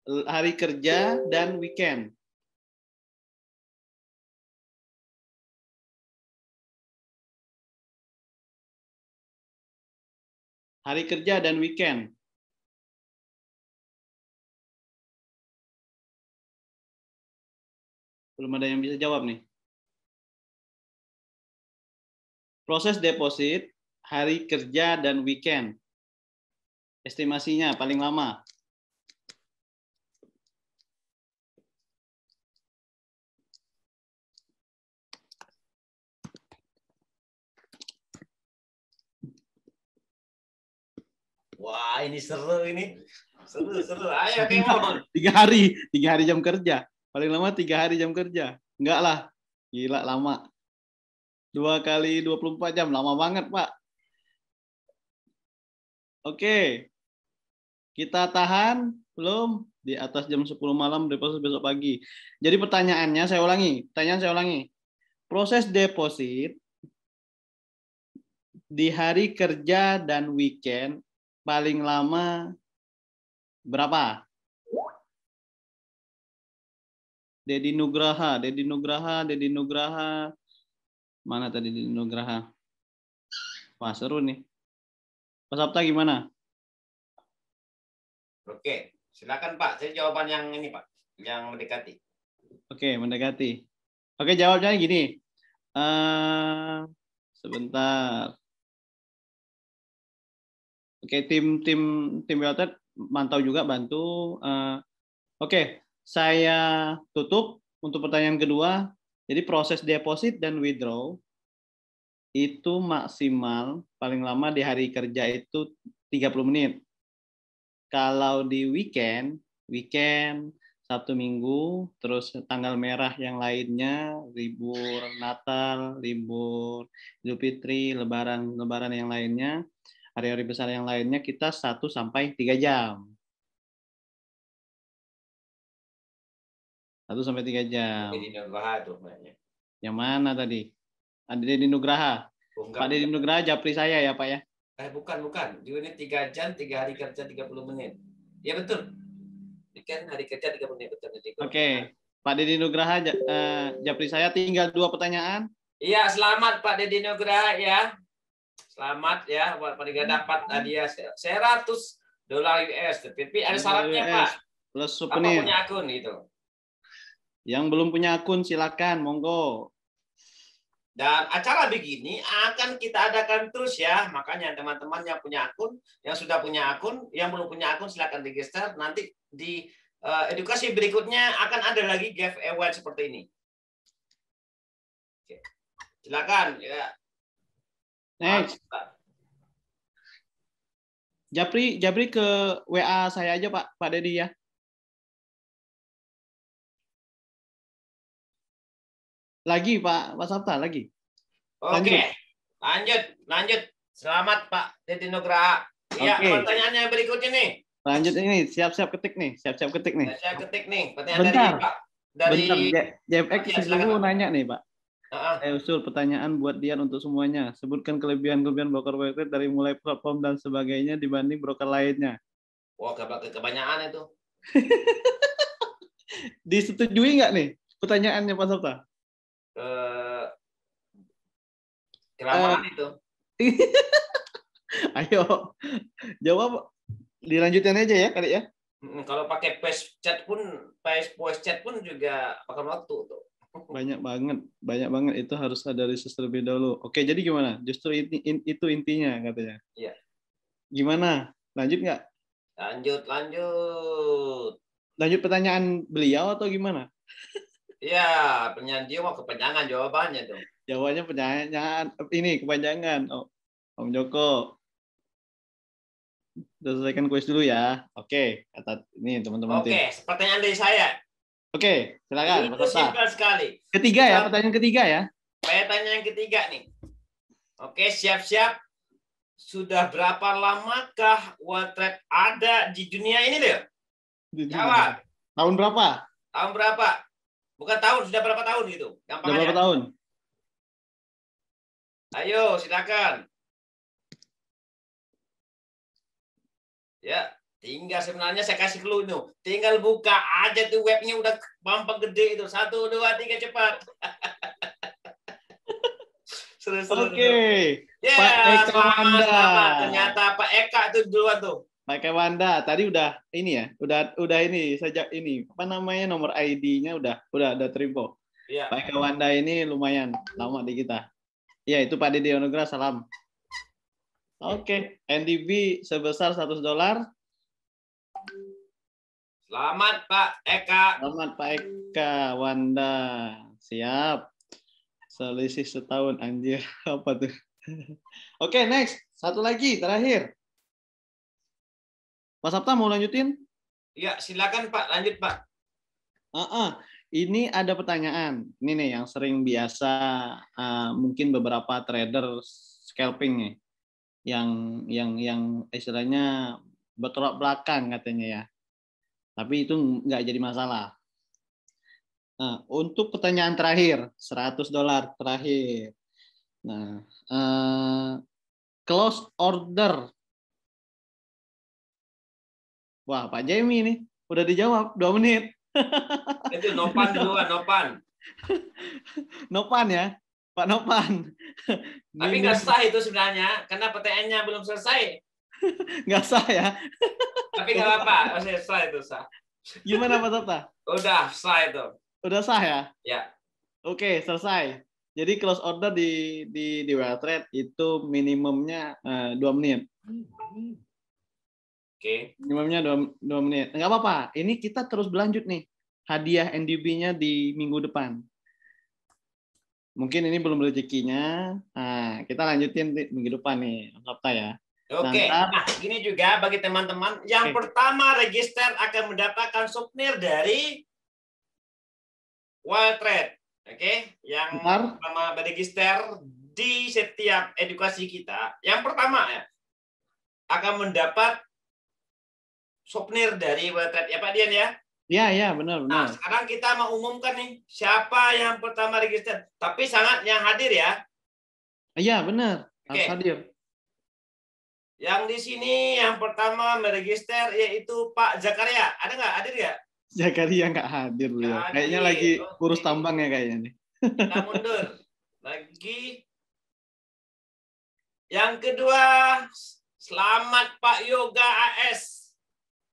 Hari kerja dan weekend. Hari kerja dan weekend. Belum ada yang bisa jawab nih. Proses deposit, hari kerja dan weekend. Estimasinya paling lama. Wah, ini seru ini. Seru. Ayo, Kemon. 3 hari. 3 hari jam kerja. Paling lama 3 hari jam kerja. Enggak lah. Gila, lama. 2 kali 24 jam. Lama banget, Pak. Oke. Kita tahan. Belum. Di atas jam 10 malam, deposit besok pagi. Jadi pertanyaannya, saya ulangi. Proses deposit di hari kerja dan weekend paling lama berapa? Dedi Nugraha. Mana tadi Dedi Nugraha? Wah, seru nih. Pak Sabta gimana? Oke, silakan Pak. Saya jawaban yang ini Pak, yang mendekati. Oke, mendekati. Oke, jawabnya gini. Sebentar. Oke, tim Wealth mantau juga, bantu. Oke, saya tutup untuk pertanyaan kedua. Jadi proses deposit dan withdraw itu maksimal paling lama di hari kerja itu 30 menit. Kalau di weekend Sabtu Minggu, terus tanggal merah yang lainnya, libur Natal, libur Idul Fitri, Lebaran yang lainnya, hari-hari besar yang lainnya kita 1 sampai 3 jam. 1 sampai 3 jam. Di Nugraha tuh mainnya. Yang mana tadi? Ada di Nugraha. Pak Deddy Nugraha japri saya ya, Pak ya? Bukan. Di unit 3 jam, 3 hari kerja 30 menit. Ya betul. Kan hari kerja 30 menit betul. Oke. Pak Deddy Nugraha japri saya, tinggal 2 pertanyaan. Iya, selamat Pak Deddy Nugraha ya. Selamat ya buat Pak dapat hadiah $100 US. Tapi ada syaratnya Pak. Plus souvenir. Apa punya akun gitu. Yang belum punya akun silakan, monggo. Dan acara begini akan kita adakan terus ya. Makanya teman-teman yang punya akun, yang sudah punya akun, yang belum punya akun silakan register. Nanti di edukasi berikutnya akan ada lagi giveaway seperti ini. Oke. Silakan ya. Next. Japri ke WA saya aja Pak Deddy ya. Lagi Pak Sabta lagi. Oke, lanjut. Selamat Pak Deddy Nugraha. Ya, pertanyaannya berikutnya nih. Lanjut ini, siap-siap ketik nih. Siap ketik nih. Pertanyaan bentar, dari Pak. Bentar, JFX dulu nanya nih Pak. Saya usul pertanyaan buat Dian untuk semuanya. Sebutkan kelebihan broker Wealth dari mulai platform dan sebagainya dibanding broker lainnya. Wah, kebanyakan itu. Disetujui nggak nih pertanyaannya Pak Sabta? Keramaan itu. Ayo, jawab. Dilanjutin aja ya kali ya. Kalau pakai voice chat pun juga makan waktu tuh. Banyak banget itu harus ada research terlebih dahulu. Oke, jadi gimana? Justru itu intinya katanya. Iya. Gimana? Lanjut nggak? Lanjut pertanyaan beliau atau gimana? Iya, pertanyaan dia mau kepanjangan jawabannya tuh. Jawabannya pertanyaan ini kepanjangan. Oh, Om Joko. Selesaikan kuis dulu ya. Oke, kata ini teman-teman. Oke, pertanyaan dari saya. Oke, silakan. Itu simpel sekali. Ketiga ya, pertanyaan ketiga ya. Pertanyaan yang ketiga nih. Oke, siap-siap. Sudah berapa lamakah Wealth ada di dunia ini deh? Jawab. Tahun berapa? Tahun berapa? Bukan tahun, sudah berapa tahun gitu? Gampang aja. Berapa tahun? Ayo, silakan. Ya, tinggal sebenarnya saya kasih clue itu. Tinggal buka aja tuh webnya udah bampak gede itu. 1, 2, 3 cepat. Oke. Ya, Pak Eka Wanda. Ternyata Pak Eka itu duluan tuh. Pak Eka Wanda tadi udah ini ya, udah ini sejak ini apa namanya nomor ID-nya udah terima. Ya. Pak Eka Wanda ini lumayan lama di kita. Ya, itu Pak Deddy Nugraha, salam. Oke, NDB sebesar $100. Selamat Pak Eka. Selamat Pak Eka Wanda. Siap. Selisih setahun anjir. Apa tuh? Oke, next. Satu lagi terakhir. Pak Sabta mau lanjutin? Iya, silakan Pak, lanjut Pak. Ini ada pertanyaan. Ini nih yang sering biasa mungkin beberapa trader scalping nih. Yang istilahnya bertolak belakang katanya ya. Tapi itu nggak jadi masalah. Nah, untuk pertanyaan terakhir, $100 terakhir. Nah, close order. Wah, Pak Jamie nih udah dijawab 2 menit. Itu Nopan duluan, Nopan. Nopan ya, Pak Nopan. Tapi nggak sah itu sebenarnya, karena pertanyaannya belum selesai. Nggak sah ya. Tapi nggak apa-apa, masih sah itu sah. Gimana Pak Sabta? Udah sah itu. Udah sah ya? Ya. Oke, selesai. Jadi close order di Wealth itu minimumnya 2 menit. Oke. Minimumnya 2 menit. Nggak apa-apa. Ini kita terus berlanjut nih. Hadiah NDB-nya di minggu depan. Mungkin ini belum rezekinya. Nah, kita lanjutin di minggu depan nih, Sabta ya. Oke. Nah, gini juga bagi teman-teman. Yang pertama register akan mendapatkan souvenir dari Wild Trade. Oke. Yang pertama register di setiap edukasi kita. Yang pertama ya akan mendapat souvenir dari Wild Trade ya Pak Dian ya. Iya, benar. Nah, sekarang kita mau umumkan nih siapa yang pertama register. Tapi sangat yang hadir ya. Iya, benar. Harus hadir. Yang di sini yang pertama meregister yaitu Pak Zakaria. Ada nggak? Hadir nggak? Zakaria nggak hadir beliau. Kayaknya lagi urus tambang ya kayaknya nih. Kita mundur. Lagi. Yang kedua, selamat Pak Yoga AS.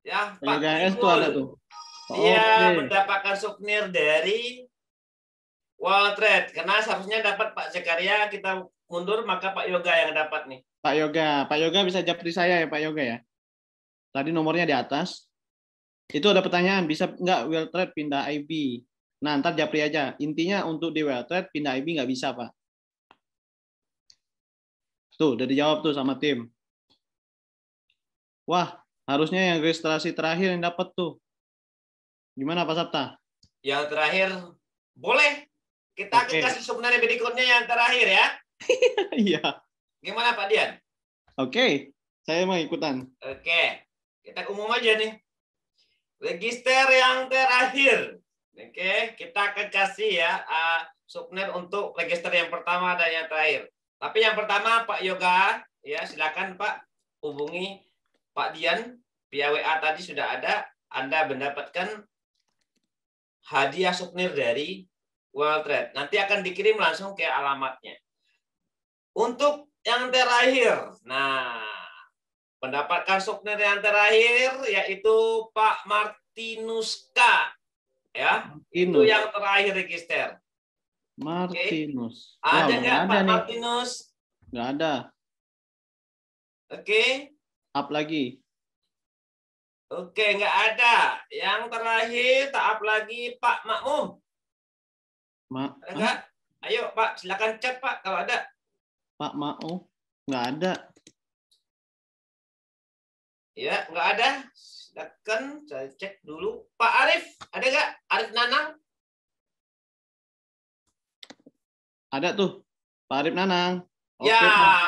Ya, Pak Yoga AS tuh ada tuh. Dia mendapatkan souvenir dari Wild Trade. Karena seharusnya dapat Pak Zakaria, kita mundur maka Pak Yoga yang dapat nih. Pak Yoga bisa japri saya ya Pak Yoga ya. Tadi nomornya di atas. Itu ada pertanyaan, bisa nggak Wild Trade pindah IB? Nah, ntar japri aja. Intinya untuk di Wild Trade pindah IB nggak bisa Pak. Tuh, udah dijawab tuh sama tim. Wah, harusnya yang registrasi terakhir yang dapat tuh. Gimana Pak Sabta? Yang terakhir, boleh. Kita akan kasih sebenarnya berikutnya yang terakhir ya. Iya. Gimana Pak Dian? Oke, saya mau ikutan. Oke, kita umum aja nih. Register yang terakhir. Oke, kita akan kasih ya souvenir untuk register yang pertama dan yang terakhir. Tapi yang pertama Pak Yoga, ya silakan Pak hubungi Pak Dian via WA tadi sudah ada. Anda mendapatkan hadiah souvenir dari Wild Trade. Nanti akan dikirim langsung ke alamatnya. Untuk yang terakhir, nah mendapatkan souvenir yang terakhir yaitu Pak Martinus K. Ya, itu yang terakhir register. Martinus. Ada nggak Pak Martinus? Nggak ada. Oke. Up lagi. Oke, nggak ada. Yang terakhir, tak up lagi Pak Makmum. Ada nggak? Ayo Pak, silakan chat Pak kalau ada. Pak Makmum, nggak ada. Ya, nggak ada. Silakan saya cek dulu. Pak Arif, ada nggak? Arif Nanang? Ada tuh, Pak Arif Nanang. Ya,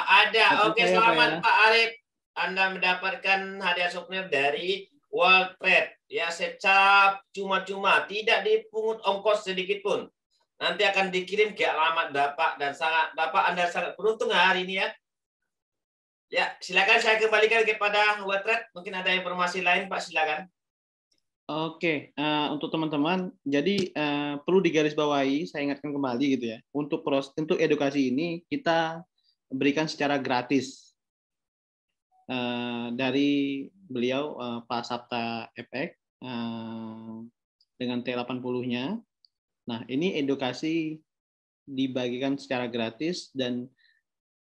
ada. Oke, selamat ya. Pak Arif. Anda mendapatkan hadiah souvenir dari Wild Trade. Ya, secara cuma-cuma, tidak dipungut ongkos sedikit pun. Nanti akan dikirim ke alamat Bapak dan Bapak Anda sangat beruntung hari ini ya. Ya, silakan saya kembalikan kepada Wild Trade. Mungkin ada informasi lain Pak, silakan. Oke, untuk teman-teman, jadi perlu digarisbawahi, saya ingatkan kembali gitu ya. Untuk edukasi ini kita berikan secara gratis dari beliau Pak Sabta Epek dengan T80-nya. Nah, ini edukasi dibagikan secara gratis dan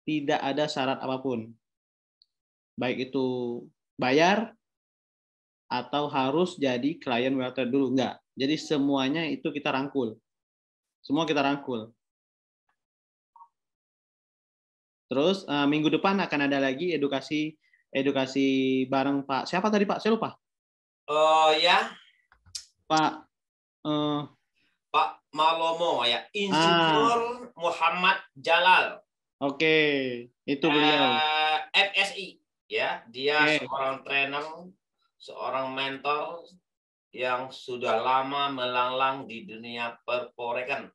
tidak ada syarat apapun. Baik itu bayar atau harus jadi klien Wild Trade dulu. Enggak. Jadi semuanya itu kita rangkul. Semua kita rangkul. Terus minggu depan akan ada lagi edukasi bareng Pak. Siapa tadi Pak? Saya lupa. Oh ya. Pak Pak Malomo ya. Insinyur Muhammad Jalal. Oke, itu beliau. FSI ya. Dia seorang trainer, seorang mentor yang sudah lama melanglang di dunia perforekan.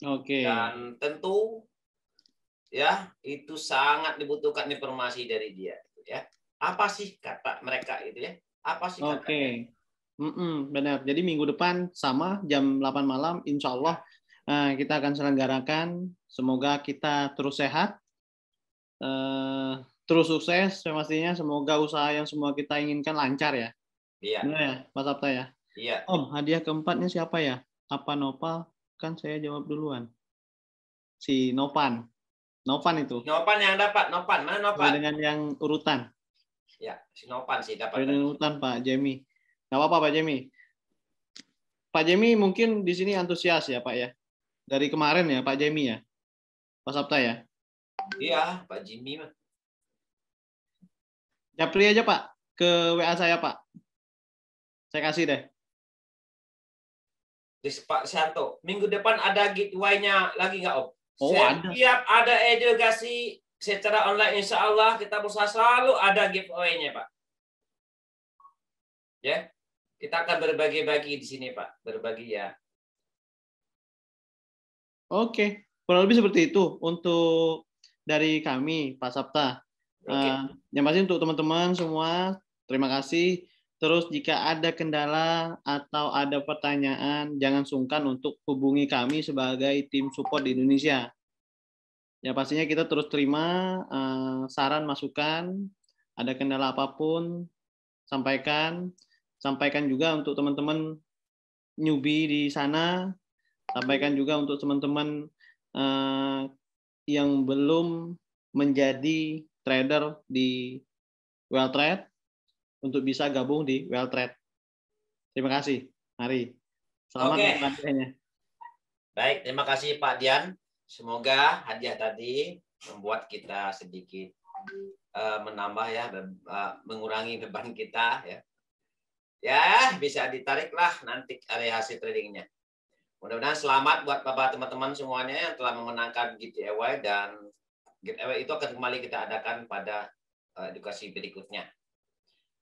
Oke. Dan tentu ya itu sangat dibutuhkan informasi dari dia ya. Apa sih kata mereka itu ya? Apa sih katanya? Oke. Benar. Jadi minggu depan sama jam 8 malam insya Allah kita akan selenggarakan. Semoga kita terus sehat, terus sukses pastinya. Semoga usaha yang semua kita inginkan lancar ya. Iya. Benar ya, Pak Sabta ya. Iya. Om, hadiah keempatnya siapa ya? Apa Nopal? Kan saya jawab duluan. Si Nopan. Nopan itu. Nopan yang dapat. Nopan. Mana Nopan? Dengan yang urutan. Ya, Sinopan sih dapat. Penurutan Pak Jemi. Nggak apa-apa Pak Jemi. Pak Jemi mungkin di sini antusias ya Pak ya. Dari kemarin ya Pak Jemi ya. Pak Sabta ya. Iya, Pak Jimmy mah. Japri aja Pak ke WA saya Pak. Saya kasih deh. Di Pak Santo, minggu depan ada giveaway-nya lagi nggak Om? Oh ada. Setiap ada edukasi secara online, insya Allah kita berusaha selalu ada giveaway-nya Pak. Ya, kita akan berbagi-bagi di sini Pak, berbagi ya. Oke, kurang lebih seperti itu untuk dari kami Pak Sabta. Oke. Yang pasti untuk teman-teman semua, terima kasih. Terus jika ada kendala atau ada pertanyaan, jangan sungkan untuk hubungi kami sebagai tim support di Indonesia. Ya pastinya kita terus terima saran, masukan, ada kendala apapun, sampaikan juga untuk teman-teman newbie di sana, sampaikan juga untuk teman-teman yang belum menjadi trader di WellTrade untuk bisa gabung di WellTrade. Terima kasih. Mari. Selamat hadiahnya. Baik, terima kasih Pak Dian. Semoga hadiah tadi membuat kita sedikit menambah ya, mengurangi beban kita ya. Ya, bisa ditariklah nanti area hasil tradingnya. Mudah-mudahan selamat buat Bapak teman-teman semuanya yang telah memenangkan giveaway, dan giveaway itu akan kembali kita adakan pada edukasi berikutnya.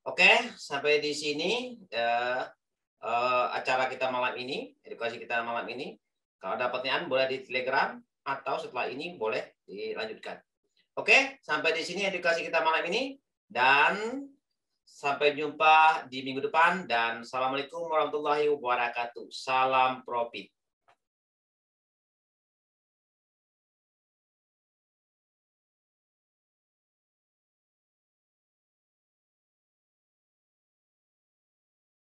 Oke, sampai di sini acara kita malam ini, edukasi kita malam ini. Kalau ada pertanyaan boleh di Telegram atau setelah ini boleh dilanjutkan. Oke, sampai di sini edukasi kita malam ini, dan sampai jumpa di minggu depan, dan assalamualaikum warahmatullahi wabarakatuh. Salam profit.